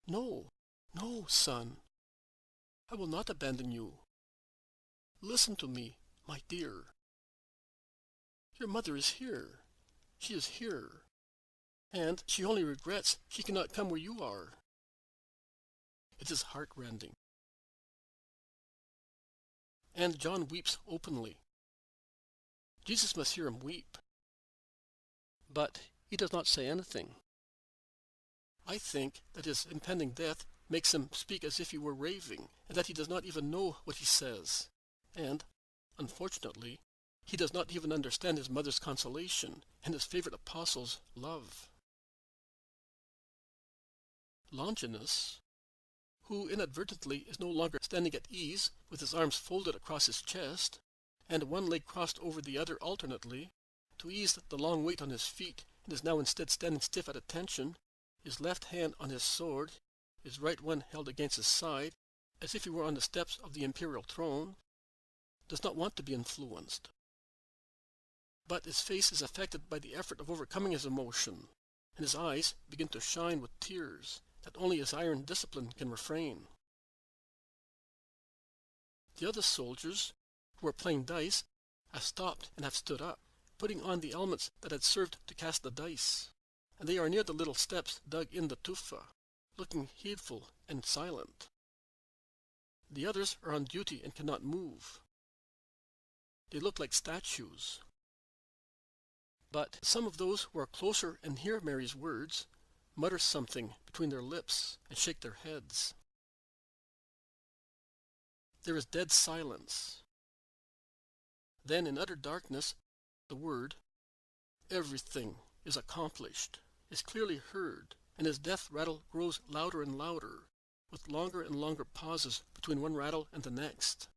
"No, no, son, I will not abandon you. Listen to me, my dear. Your mother is here. She is here. And she only regrets she cannot come where you are." It is heart-rending. And John weeps openly. Jesus must hear him weep. But he does not say anything. I think that his impending death makes him speak as if he were raving, and that he does not even know what he says. And, unfortunately, he does not even understand his mother's consolation and his favorite apostle's love. Longinus, who inadvertently is no longer standing at ease with his arms folded across his chest, and one leg crossed over the other alternately, to ease the long weight on his feet, and is now instead standing stiff at attention, his left hand on his sword, his right one held against his side, as if he were on the steps of the imperial throne, does not want to be influenced. But his face is affected by the effort of overcoming his emotion, and his eyes begin to shine with tears that only his iron discipline can refrain. The other soldiers, who were playing dice, have stopped and have stood up, putting on the elements that had served to cast the dice, and they are near the little steps dug in the tufa, looking heedful and silent. The others are on duty and cannot move. They look like statues. But some of those who are closer and hear Mary's words mutter something between their lips and shake their heads. There is dead silence. Then in utter darkness, the word, "Everything is accomplished," is clearly heard, and his death rattle grows louder and louder, with longer and longer pauses between one rattle and the next.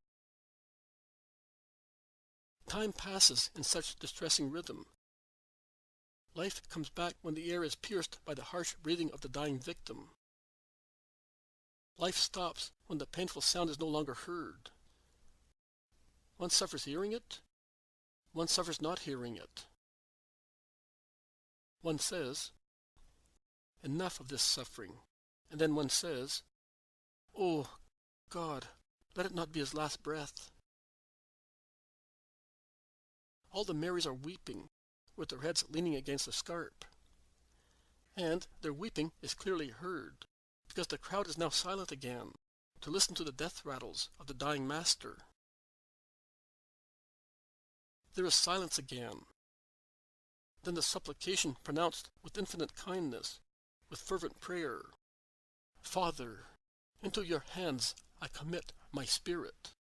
Time passes in such distressing rhythm. Life comes back when the air is pierced by the harsh breathing of the dying victim. Life stops when the painful sound is no longer heard. One suffers hearing it, one suffers not hearing it. One says, "Enough of this suffering," and then one says, "Oh, God, let it not be his last breath." All the Marys are weeping, with their heads leaning against the scarp. And their weeping is clearly heard, because the crowd is now silent again, to listen to the death rattles of the dying master. There is silence again. Then the supplication pronounced with infinite kindness, with fervent prayer, "Father, into your hands I commit my spirit."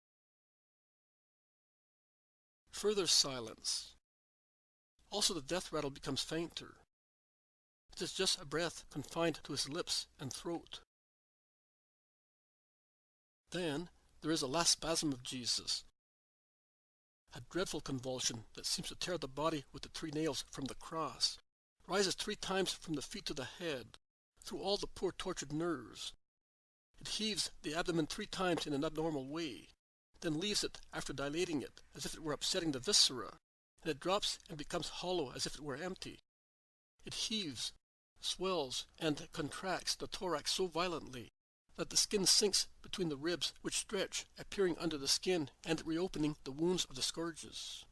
Further silence. Also the death rattle becomes fainter. It is just a breath confined to his lips and throat. Then there is a last spasm of Jesus, a dreadful convulsion that seems to tear the body with the 3 nails from the cross, rises 3 times from the feet to the head, through all the poor tortured nerves. It heaves the abdomen 3 times in an abnormal way, then leaves it after dilating it as if it were upsetting the viscera, and it drops and becomes hollow as if it were empty. It heaves, swells, and contracts the thorax so violently that the skin sinks between the ribs which stretch, appearing under the skin and reopening the wounds of the scourges.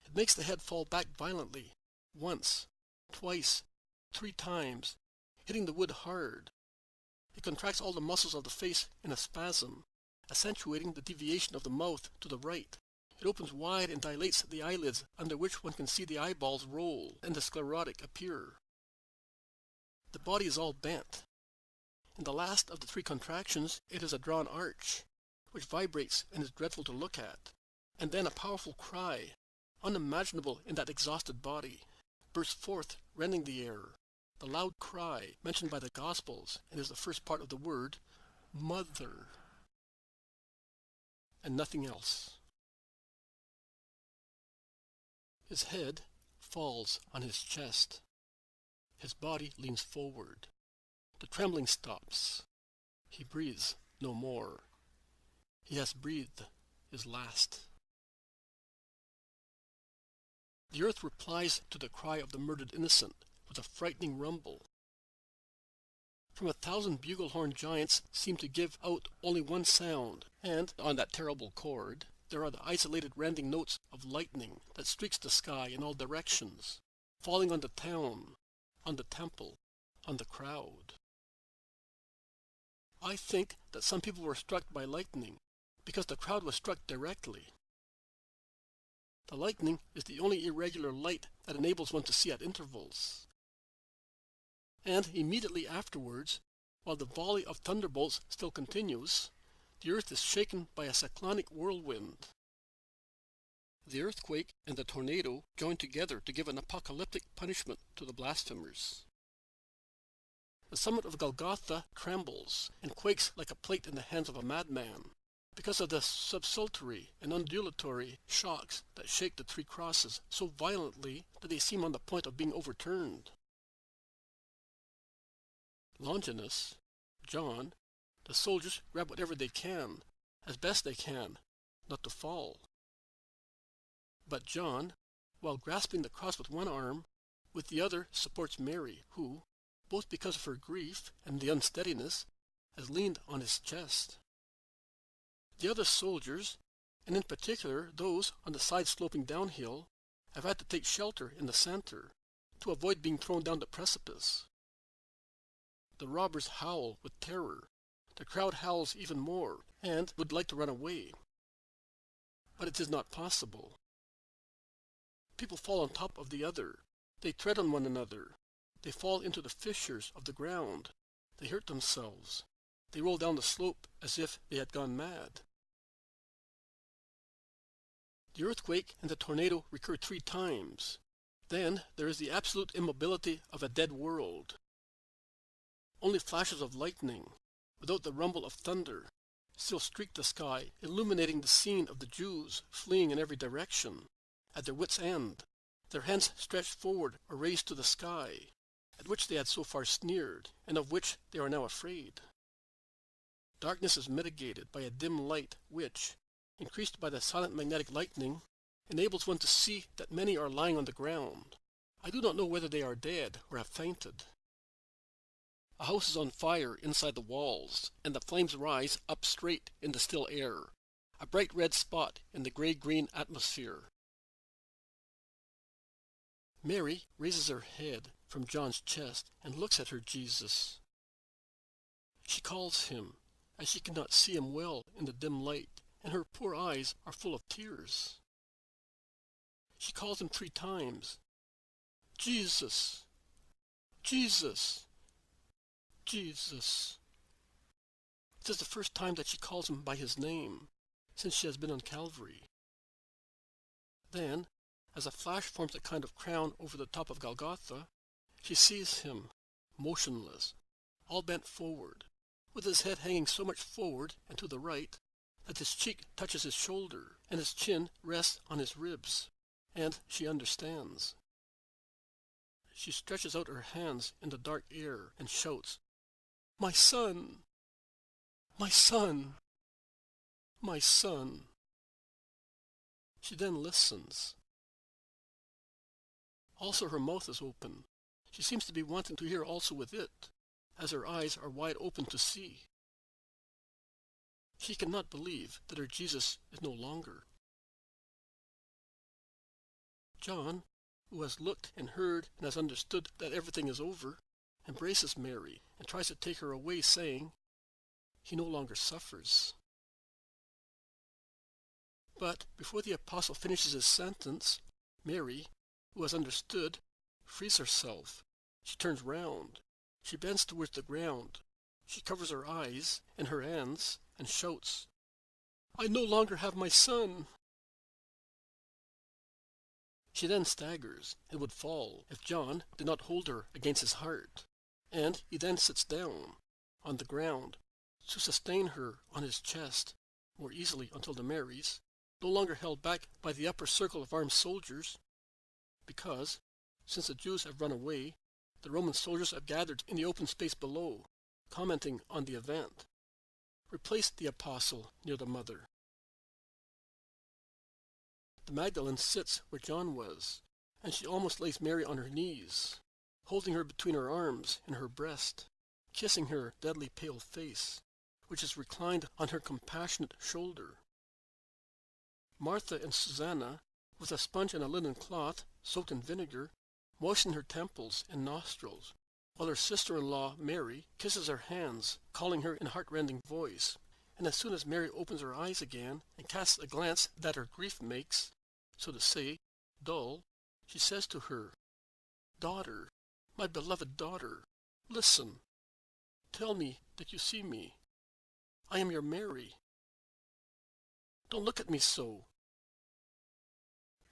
It makes the head fall back violently, once, twice, 3 times, hitting the wood hard. It contracts all the muscles of the face in a spasm, accentuating the deviation of the mouth to the right. It opens wide and dilates the eyelids, under which one can see the eyeballs roll and the sclerotic appear. The body is all bent. In the last of the three contractions, it is a drawn arch, which vibrates and is dreadful to look at. And then a powerful cry, unimaginable in that exhausted body, bursts forth, rending the air. The loud cry mentioned by the Gospels, and is the first part of the word, Mother, and nothing else. His head falls on his chest. His body leans forward. The trembling stops. He breathes no more. He has breathed his last. The earth replies to the cry of the murdered innocent with a frightening rumble. From 1,000 bugle-horn giants seem to give out only one sound, and on that terrible chord there are the isolated rending notes of lightning that streaks the sky in all directions, falling on the town, on the temple, on the crowd. I think that some people were struck by lightning because the crowd was struck directly. The lightning is the only irregular light that enables one to see at intervals. And immediately afterwards, while the volley of thunderbolts still continues, the earth is shaken by a cyclonic whirlwind. The earthquake and the tornado join together to give an apocalyptic punishment to the blasphemers. The summit of Golgotha trembles and quakes like a plate in the hands of a madman, because of the subsultory and undulatory shocks that shake the three crosses so violently that they seem on the point of being overturned. Longinus, John, the soldiers grab whatever they can, as best they can, not to fall. But John, while grasping the cross with one arm, with the other supports Mary, who, both because of her grief and the unsteadiness, has leaned on his chest. The other soldiers, and in particular those on the side sloping downhill, have had to take shelter in the center to avoid being thrown down the precipice. The robbers howl with terror. The crowd howls even more and would like to run away. But it is not possible. People fall on top of the other. They tread on one another. They fall into the fissures of the ground. They hurt themselves. They roll down the slope as if they had gone mad. The earthquake and the tornado recur 3 times. Then there is the absolute immobility of a dead world. Only flashes of lightning, without the rumble of thunder, still streak the sky, illuminating the scene of the Jews fleeing in every direction, at their wits' end, their hands stretched forward or raised to the sky, at which they had so far sneered, and of which they are now afraid. Darkness is mitigated by a dim light which, increased by the silent magnetic lightning, enables one to see that many are lying on the ground. I do not know whether they are dead or have fainted. A house is on fire inside the walls, and the flames rise up straight in the still air, a bright red spot in the gray-green atmosphere. Mary raises her head from John's chest and looks at her Jesus. She calls him, as she cannot see him well in the dim light, and her poor eyes are full of tears. She calls him 3 times. Jesus! Jesus! Jesus! It is the first time that she calls him by his name, since she has been on Calvary. Then, as a flash forms a kind of crown over the top of Golgotha, she sees him, motionless, all bent forward, with his head hanging so much forward and to the right that his cheek touches his shoulder and his chin rests on his ribs, and she understands. She stretches out her hands in the dark air and shouts, "My son! My son! My son!" She then listens. Also her mouth is open. She seems to be wanting to hear also with it, as her eyes are wide open to see. She cannot believe that her Jesus is no longer. John, who has looked and heard and has understood that everything is over, embraces Mary and tries to take her away, saying, he no longer suffers. But before the apostle finishes his sentence, Mary, who has understood, frees herself. She turns round. She bends towards the ground. She covers her eyes and her hands and shouts, "I no longer have my son!" She then staggers and would fall if John did not hold her against his heart, and he then sits down on the ground to sustain her on his chest more easily until the Marys, no longer held back by the upper circle of armed soldiers, because, since the Jews have run away, the Roman soldiers have gathered in the open space below, commenting on the event, replaced the apostle near the mother. The Magdalene sits where John was, and she almost lays Mary on her knees, holding her between her arms and her breast, kissing her deadly pale face, which is reclined on her compassionate shoulder. Martha and Susanna, with a sponge and a linen cloth soaked in vinegar, moisten her temples and nostrils, while her sister-in-law, Mary, kisses her hands, calling her in a heart-rending voice. And as soon as Mary opens her eyes again and casts a glance that her grief makes, so to say, dull, she says to her, "Daughter, my beloved daughter, listen. Tell me that you see me. I am your Mary. Don't look at me so."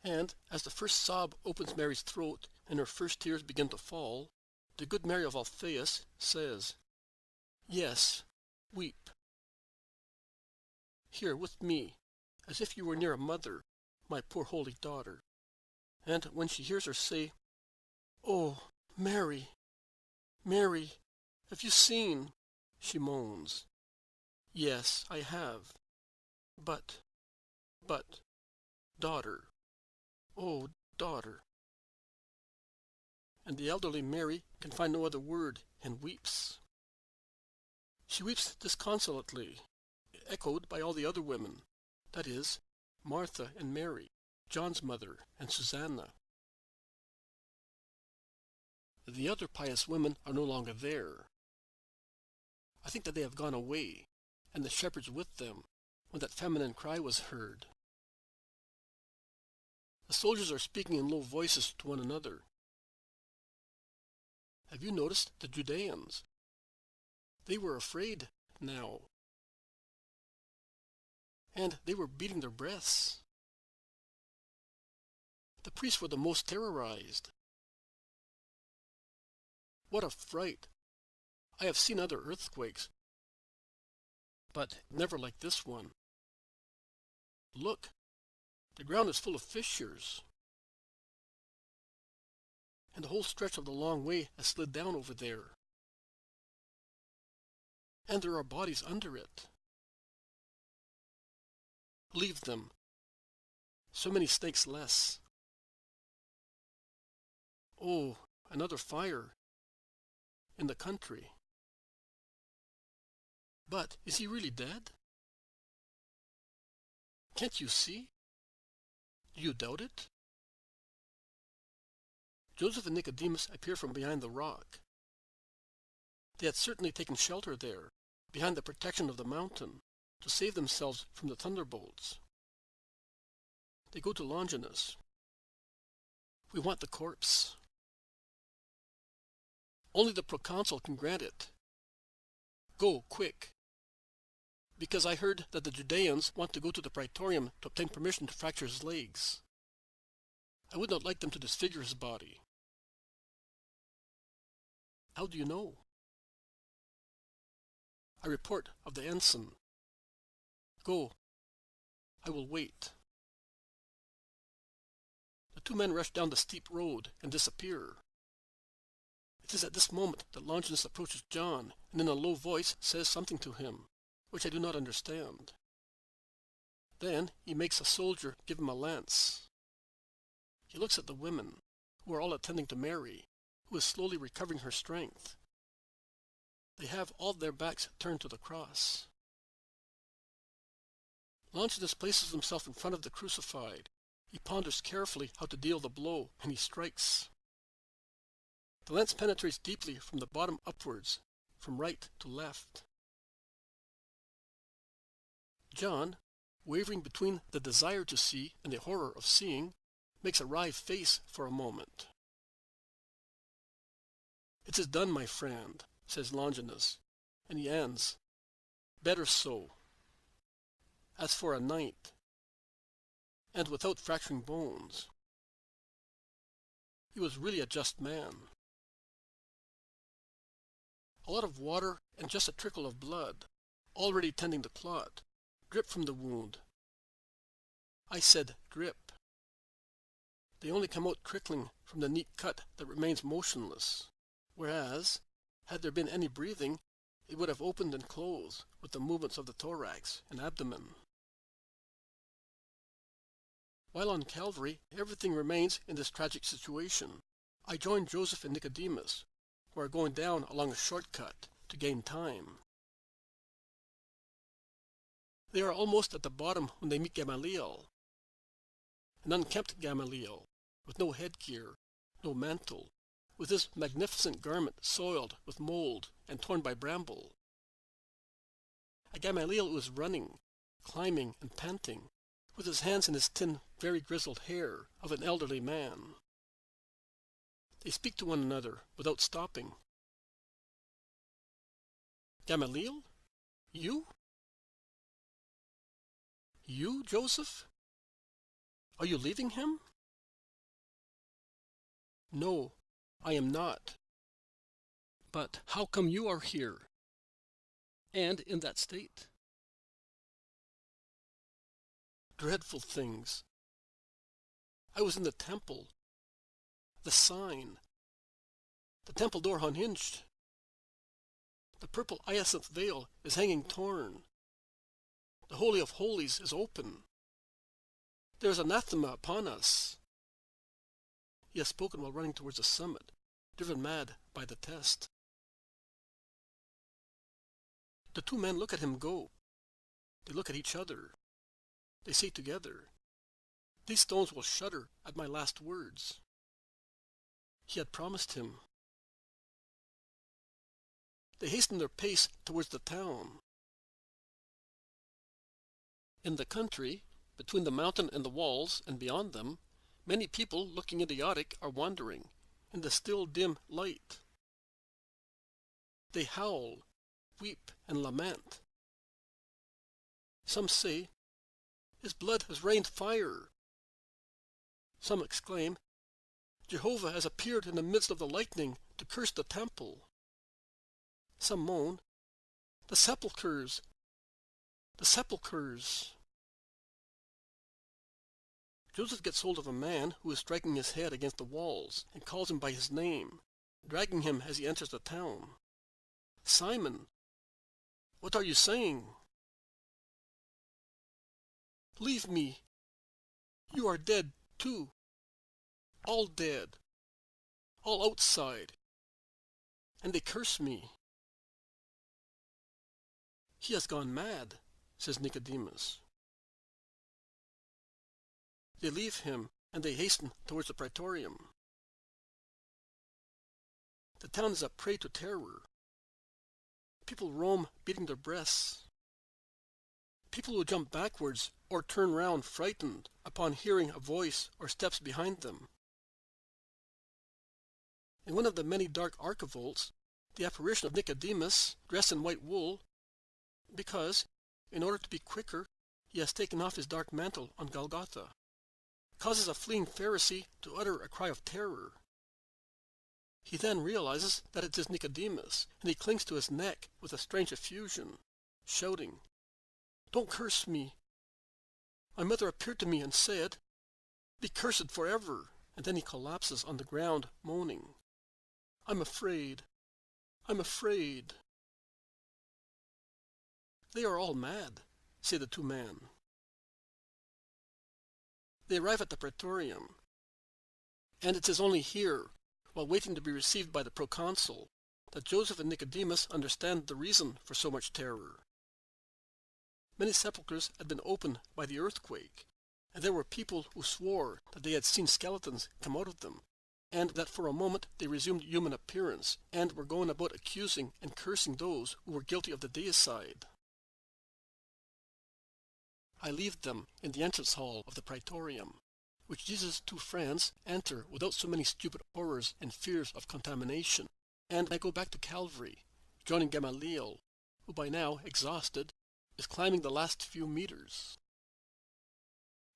And as the first sob opens Mary's throat and her first tears begin to fall, the good Mary of Alphaeus says, "Yes, weep. Here with me, as if you were near a mother, my poor holy daughter." And when she hears her say, "Oh, Mary, Mary, have you seen?" she moans, "Yes, I have. But, daughter, oh, daughter." And the elderly Mary can find no other word and weeps. She weeps disconsolately, echoed by all the other women, that is, Martha and Mary, John's mother, and Susanna. The other pious women are no longer there. I think that they have gone away, and the shepherds with them, when that feminine cry was heard. The soldiers are speaking in low voices to one another. Have you noticed the Judeans? They were afraid now. And they were beating their breasts. The priests were the most terrorized. What a fright! I have seen other earthquakes, but never like this one. Look, the ground is full of fissures, and the whole stretch of the long way has slid down over there. And there are bodies under it. Leave them. So many snakes less. Oh, another fire in the country. But is he really dead? Can't you see? Do you doubt it? Joseph and Nicodemus appear from behind the rock. They had certainly taken shelter there, behind the protection of the mountain, to save themselves from the thunderbolts. They go to Longinus. "We want the corpse. Only the proconsul can grant it. Go, quick. Because I heard that the Judeans want to go to the praetorium to obtain permission to fracture his legs. I would not like them to disfigure his body." "How do you know?" "I report of the ensign. Go. I will wait." The two men rush down the steep road and disappear. It is at this moment that Longinus approaches John and in a low voice says something to him, which I do not understand. Then he makes a soldier give him a lance. He looks at the women, who are all attending to Mary, who is slowly recovering her strength. They have all their backs turned to the cross. Longinus places himself in front of the crucified. He ponders carefully how to deal the blow, and he strikes. The lance penetrates deeply from the bottom upwards, from right to left. John, wavering between the desire to see and the horror of seeing, makes a wry face for a moment. "It is done, my friend," says Longinus, and he ends, "Better so. As for a night," and without fracturing bones. He was really a just man. A lot of water and just a trickle of blood, already tending to clot, drip from the wound. I said drip. They only come out trickling from the neat cut that remains motionless, whereas, had there been any breathing, it would have opened and closed with the movements of the thorax and abdomen. While on Calvary, everything remains in this tragic situation. I join Joseph and Nicodemus, who are going down along a shortcut to gain time. They are almost at the bottom when they meet Gamaliel, an unkempt Gamaliel, with no headgear, no mantle, with his magnificent garment soiled with mold and torn by bramble. A Gamaliel who is running, climbing, and panting, with his hands in his thin, very grizzled hair of an elderly man. They speak to one another without stopping. "Gamaliel? You? You, Joseph? Are you leaving him?" "No, I am not. But how come you are here, and in that state?" Dreadful things. I was in the temple. The sign. The temple door unhinged. The purple hyacinth veil is hanging torn. The Holy of Holies is open. There is anathema upon us. He has spoken while running towards the summit, driven mad by the test. The two men look at him go. They look at each other. They say together, "These stones will shudder at my last words." He had promised him. They hasten their pace towards the town. In the country, between the mountain and the walls and beyond them, many people looking idiotic are wandering in the still dim light. They howl, weep, and lament. Some say, "His blood has rained fire." Some exclaim, "Jehovah has appeared in the midst of the lightning to curse the temple." Some moan, "The sepulchres! The sepulchres!" Joseph gets hold of a man who is striking his head against the walls and calls him by his name, dragging him as he enters the town. "Simon, what are you saying?" "Leave me. You are dead, too. All dead. All outside. And they curse me." "He has gone mad," says Nicodemus. They leave him, and they hasten towards the praetorium. The town is a prey to terror. People roam beating their breasts. People who jump backwards or turn round frightened upon hearing a voice or steps behind them. In one of the many dark archivolts, the apparition of Nicodemus, dressed in white wool, because, in order to be quicker, he has taken off his dark mantle on Golgotha, causes a fleeing Pharisee to utter a cry of terror. He then realizes that it is Nicodemus, and he clings to his neck with a strange effusion, shouting, "Don't curse me. My mother appeared to me and said, 'Be cursed forever,' and then he collapses on the ground, moaning, 'I'm afraid. I'm afraid.'" "They are all mad," say the two men. They arrive at the praetorium, and it is only here, while waiting to be received by the proconsul, that Joseph and Nicodemus understand the reason for so much terror. Many sepulchres had been opened by the earthquake, and there were people who swore that they had seen skeletons come out of them, and that for a moment they resumed human appearance, and were going about accusing and cursing those who were guilty of the deicide. I leave them in the entrance hall of the praetorium, which Jesus' two friends enter without so many stupid horrors and fears of contamination, and I go back to Calvary, joining Gamaliel, who by now, exhausted, is climbing the last few meters.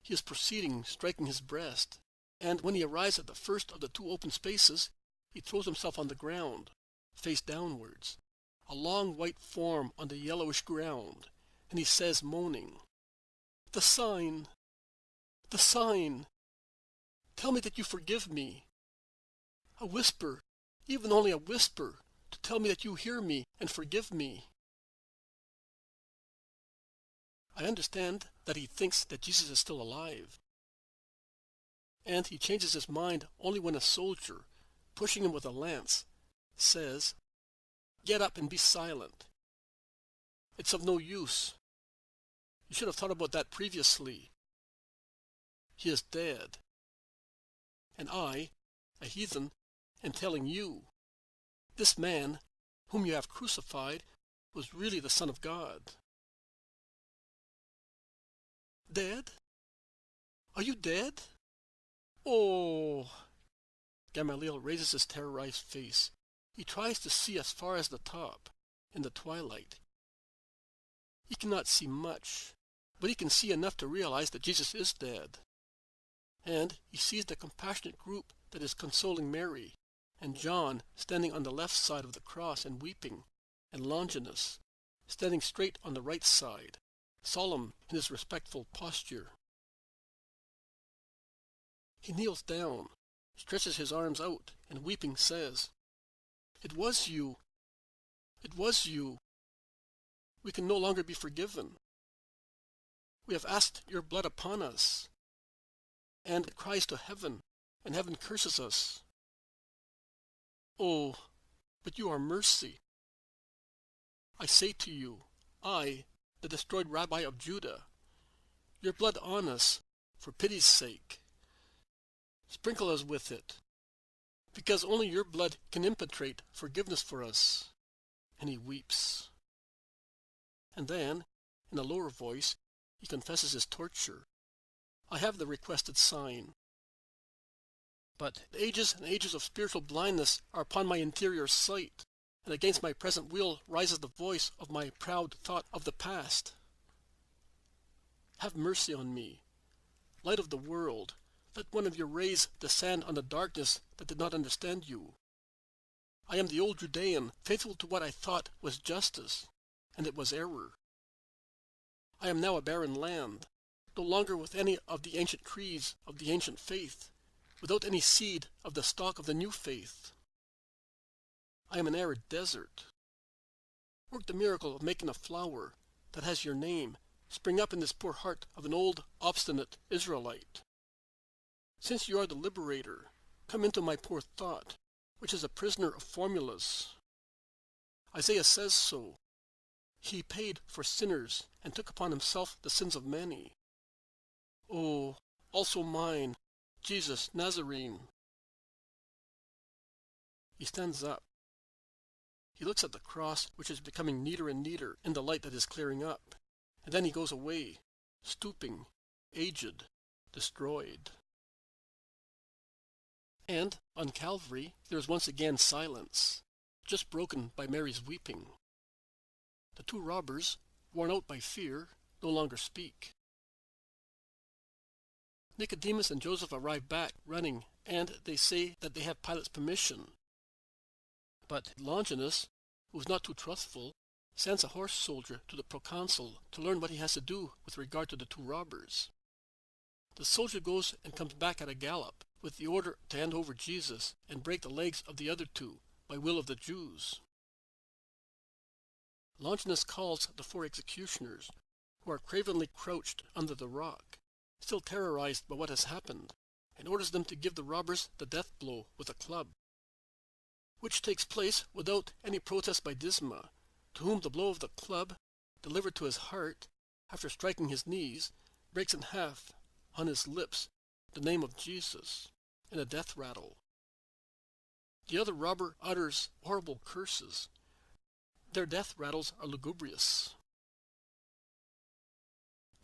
He is proceeding, striking his breast, and when he arrives at the first of the two open spaces, he throws himself on the ground, face downwards, a long white form on the yellowish ground, and he says, moaning, "The sign! The sign! Tell me that you forgive me. A whisper, even only a whisper, to tell me that you hear me and forgive me." I understand that he thinks that Jesus is still alive, and he changes his mind only when a soldier, pushing him with a lance, says, "Get up and be silent. It's of no use. You should have thought about that previously. He is dead. And I, a heathen, am telling you, this man, whom you have crucified, was really the Son of God." "Dead? Are you dead? Oh!" Gamaliel raises his terrorized face. He tries to see as far as the top, in the twilight. He cannot see much, but he can see enough to realize that Jesus is dead. And he sees the compassionate group that is consoling Mary, and John standing on the left side of the cross and weeping, and Longinus standing straight on the right side, solemn in his respectful posture. He kneels down, stretches his arms out, and weeping says, "It was you. It was you. We can no longer be forgiven. We have asked your blood upon us." And it cries to heaven, and heaven curses us. "Oh, but you are mercy. I say to you, I, the destroyed Rabbi of Judah, your blood on us, for pity's sake. Sprinkle us with it, because only your blood can impetrate forgiveness for us." And he weeps. And then, in a lower voice, he confesses his torture. "I have the requested sign. But ages and ages of spiritual blindness are upon my interior sight, and against my present will rises the voice of my proud thought of the past. Have mercy on me. Light of the world, let one of your rays descend on the darkness that did not understand you. I am the old Judean, faithful to what I thought was justice, and it was error. I am now a barren land, no longer with any of the ancient trees of the ancient faith, without any seed of the stalk of the new faith. I am an arid desert. Work the miracle of making a flower that has your name spring up in this poor heart of an old, obstinate Israelite. Since you are the liberator, come into my poor thought, which is a prisoner of formulas. Isaiah says so. He paid for sinners and took upon himself the sins of many. Oh, also mine, Jesus Nazarene." He stands up. He looks at the cross, which is becoming neater and neater in the light that is clearing up, and then he goes away, stooping, aged, destroyed. And on Calvary there is once again silence, just broken by Mary's weeping. The two robbers, worn out by fear, no longer speak. Nicodemus and Joseph arrive back, running, and they say that they have Pilate's permission. But Longinus, who is not too trustful, sends a horse soldier to the proconsul to learn what he has to do with regard to the two robbers. The soldier goes and comes back at a gallop, with the order to hand over Jesus and break the legs of the other two, by will of the Jews. Longinus calls the 4 executioners, who are cravenly crouched under the rock, still terrorized by what has happened, and orders them to give the robbers the death blow with a club, which takes place without any protest by Disma, to whom the blow of the club, delivered to his heart, after striking his knees, breaks in half, on his lips, the name of Jesus, in a death rattle. The other robber utters horrible curses. Their death rattles are lugubrious.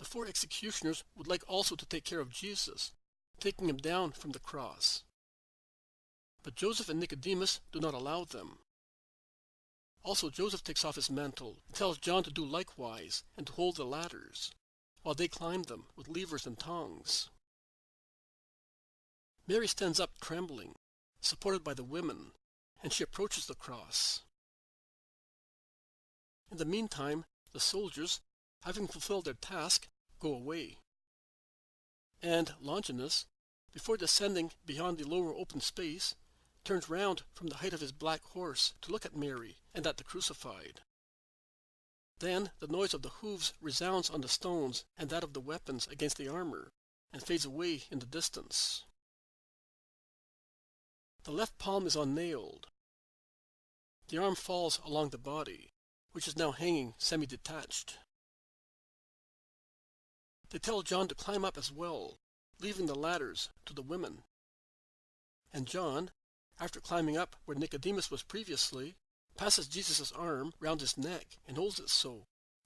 the four executioners would like also to take care of Jesus, taking him down from the cross. But Joseph and Nicodemus do not allow them. Also, Joseph takes off his mantle and tells John to do likewise and to hold the ladders, while they climb them with levers and tongs. Mary stands up trembling, supported by the women, and she approaches the cross. In the meantime, the soldiers, having fulfilled their task, go away. And Longinus, before descending beyond the lower open space, turns round from the height of his black horse to look at Mary and at the crucified. Then the noise of the hooves resounds on the stones and that of the weapons against the armor, and fades away in the distance. The left palm is unnailed. The arm falls along the body, which is now hanging semi-detached. They tell John to climb up as well, leaving the ladders to the women. And John, after climbing up where Nicodemus was previously, passes Jesus' arm round his neck and holds it so,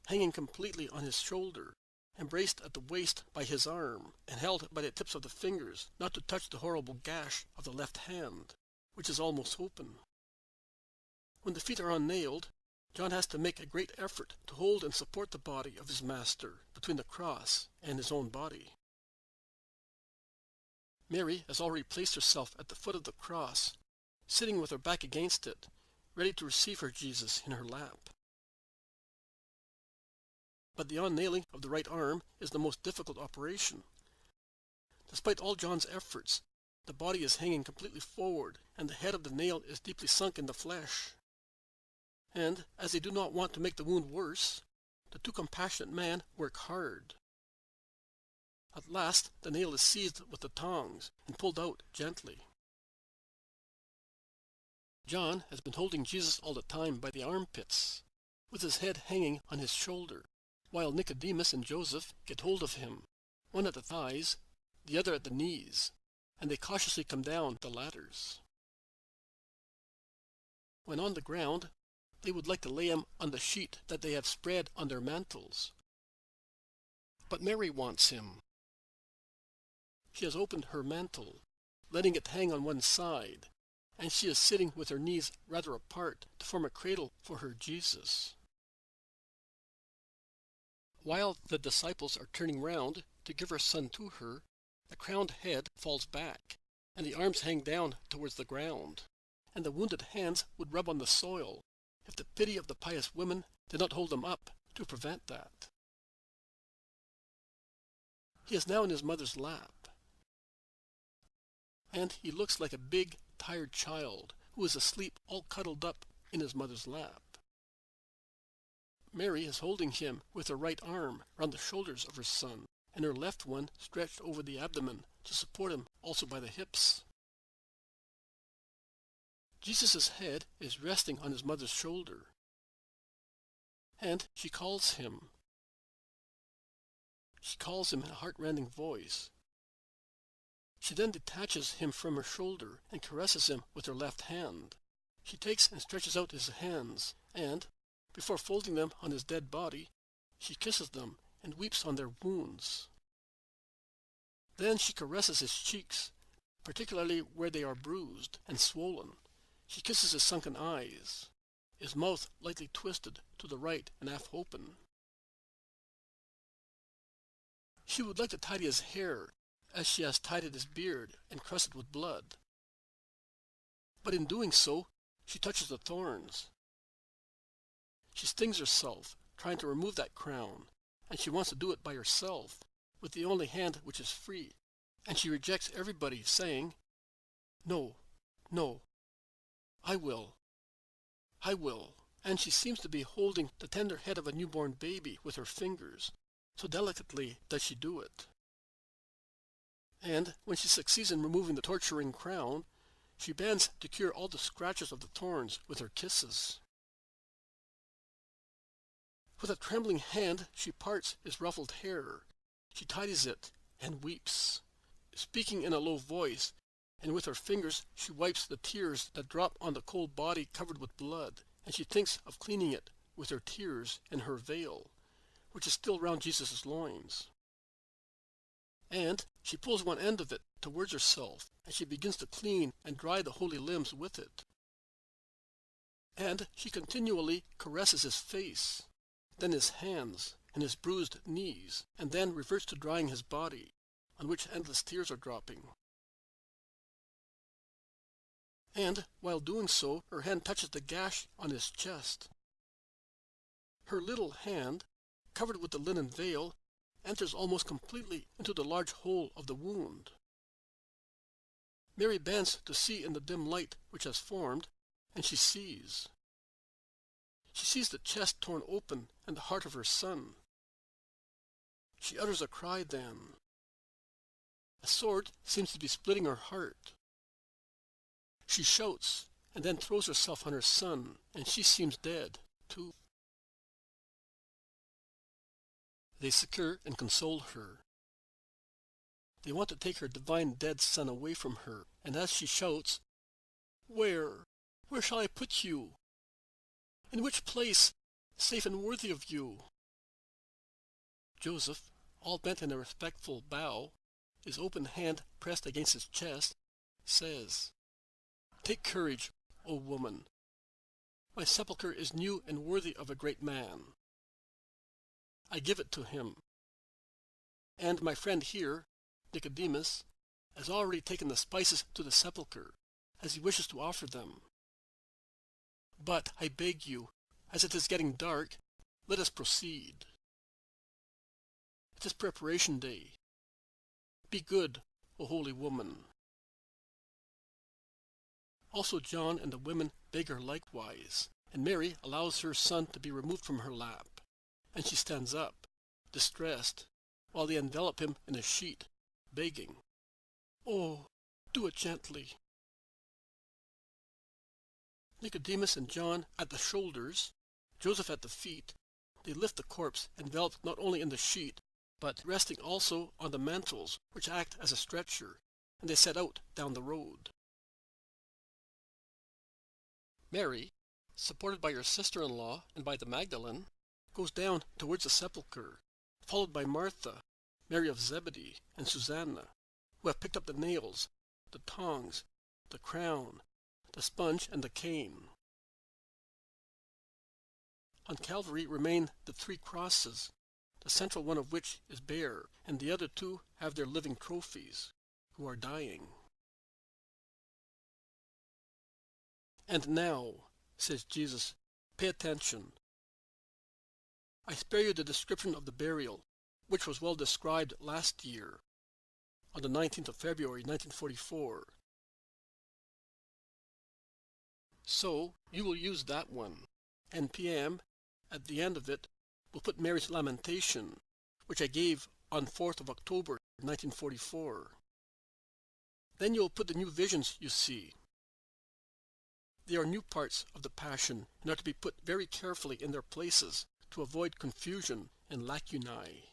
hanging completely on his shoulder, embraced at the waist by his arm, and held by the tips of the fingers not to touch the horrible gash of the left hand, which is almost open. When the feet are unnailed, John has to make a great effort to hold and support the body of his master between the cross and his own body. Mary has already placed herself at the foot of the cross, sitting with her back against it, ready to receive her Jesus in her lap. But the unnailing of the right arm is the most difficult operation. Despite all John's efforts, the body is hanging completely forward, and the head of the nail is deeply sunk in the flesh. And, as they do not want to make the wound worse, the two compassionate men work hard. At last, the nail is seized with the tongs and pulled out gently. John has been holding Jesus all the time by the armpits, with his head hanging on his shoulder, while Nicodemus and Joseph get hold of him, one at the thighs, the other at the knees, and they cautiously come down the ladders. When on the ground, they would like to lay him on the sheet that they have spread on their mantles. But Mary wants him. She has opened her mantle, letting it hang on one side, and she is sitting with her knees rather apart to form a cradle for her Jesus. While the disciples are turning round to give her son to her, the crowned head falls back, and the arms hang down towards the ground, and the wounded hands would rub on the soil, if the pity of the pious women did not hold them up to prevent that. He is now in his mother's lap, and he looks like a big, tired child who is asleep all cuddled up in his mother's lap. Mary is holding him with her right arm round the shoulders of her son, and her left one stretched over the abdomen to support him also by the hips. Jesus' head is resting on his mother's shoulder, and she calls him. She calls him in a heart-rending voice. She then detaches him from her shoulder and caresses him with her left hand. She takes and stretches out his hands, and, before folding them on his dead body, she kisses them and weeps on their wounds. Then she caresses his cheeks, particularly where they are bruised and swollen. She kisses his sunken eyes, his mouth lightly twisted to the right and half open. She would like to tidy his hair, as she has tidied his beard and crusted with blood. But in doing so, she touches the thorns. She stings herself, trying to remove that crown, and she wants to do it by herself, with the only hand which is free, and she rejects everybody, saying, "No, no, I will, I will." And she seems to be holding the tender head of a newborn baby with her fingers, so delicately does she do it. And when she succeeds in removing the torturing crown, she bends to cure all the scratches of the thorns with her kisses. With a trembling hand she parts his ruffled hair. She tidies it and weeps, speaking in a low voice, and with her fingers she wipes the tears that drop on the cold body covered with blood, and she thinks of cleaning it with her tears and her veil, which is still round Jesus' loins. And she pulls one end of it towards herself, and she begins to clean and dry the holy limbs with it. And she continually caresses his face, then his hands and his bruised knees, and then reverts to drying his body, on which endless tears are dropping. And while doing so, her hand touches the gash on his chest. Her little hand, covered with the linen veil, enters almost completely into the large hole of the wound. Mary bends to see in the dim light which has formed, and she sees. She sees the chest torn open and the heart of her son. She utters a cry then. A sword seems to be splitting her heart. She shouts and then throws herself on her son, and she seems dead, too. They secure and console her. They want to take her divine dead son away from her, and as she shouts, Where shall I put you? In which place, safe and worthy of you? Joseph, all bent in a respectful bow, his open hand pressed against his chest, says, Take courage, O woman. My sepulchre is new and worthy of a great man. I give it to him. And my friend here, Nicodemus, has already taken the spices to the sepulchre, as he wishes to offer them. But I beg you, as it is getting dark, let us proceed. It is preparation day. Be good, O holy woman. Also John and the women beg her likewise, and Mary allows her son to be removed from her lap, and she stands up, distressed, while they envelop him in a sheet, begging, Oh, do it gently. Nicodemus and John at the shoulders, Joseph at the feet, they lift the corpse enveloped not only in the sheet, but resting also on the mantles which act as a stretcher, and they set out down the road. Mary, supported by her sister-in-law and by the Magdalene, goes down towards the sepulchre, followed by Martha, Mary of Zebedee, and Susanna, who have picked up the nails, the tongs, the crown, the sponge, and the cane. On Calvary remain the 3 crosses, the central one of which is bare, and the other 2 have their living trophies, who are dying. And now, says Jesus, pay attention. I spare you the description of the burial, which was well described last year, on the 19th of February, 1944. So, you will use that one, and PM, at the end of it, will put Mary's lamentation, which I gave on 4th of October, 1944. Then you will put the new visions you see. They are new parts of the Passion and are to be put very carefully in their places to avoid confusion and lacunae.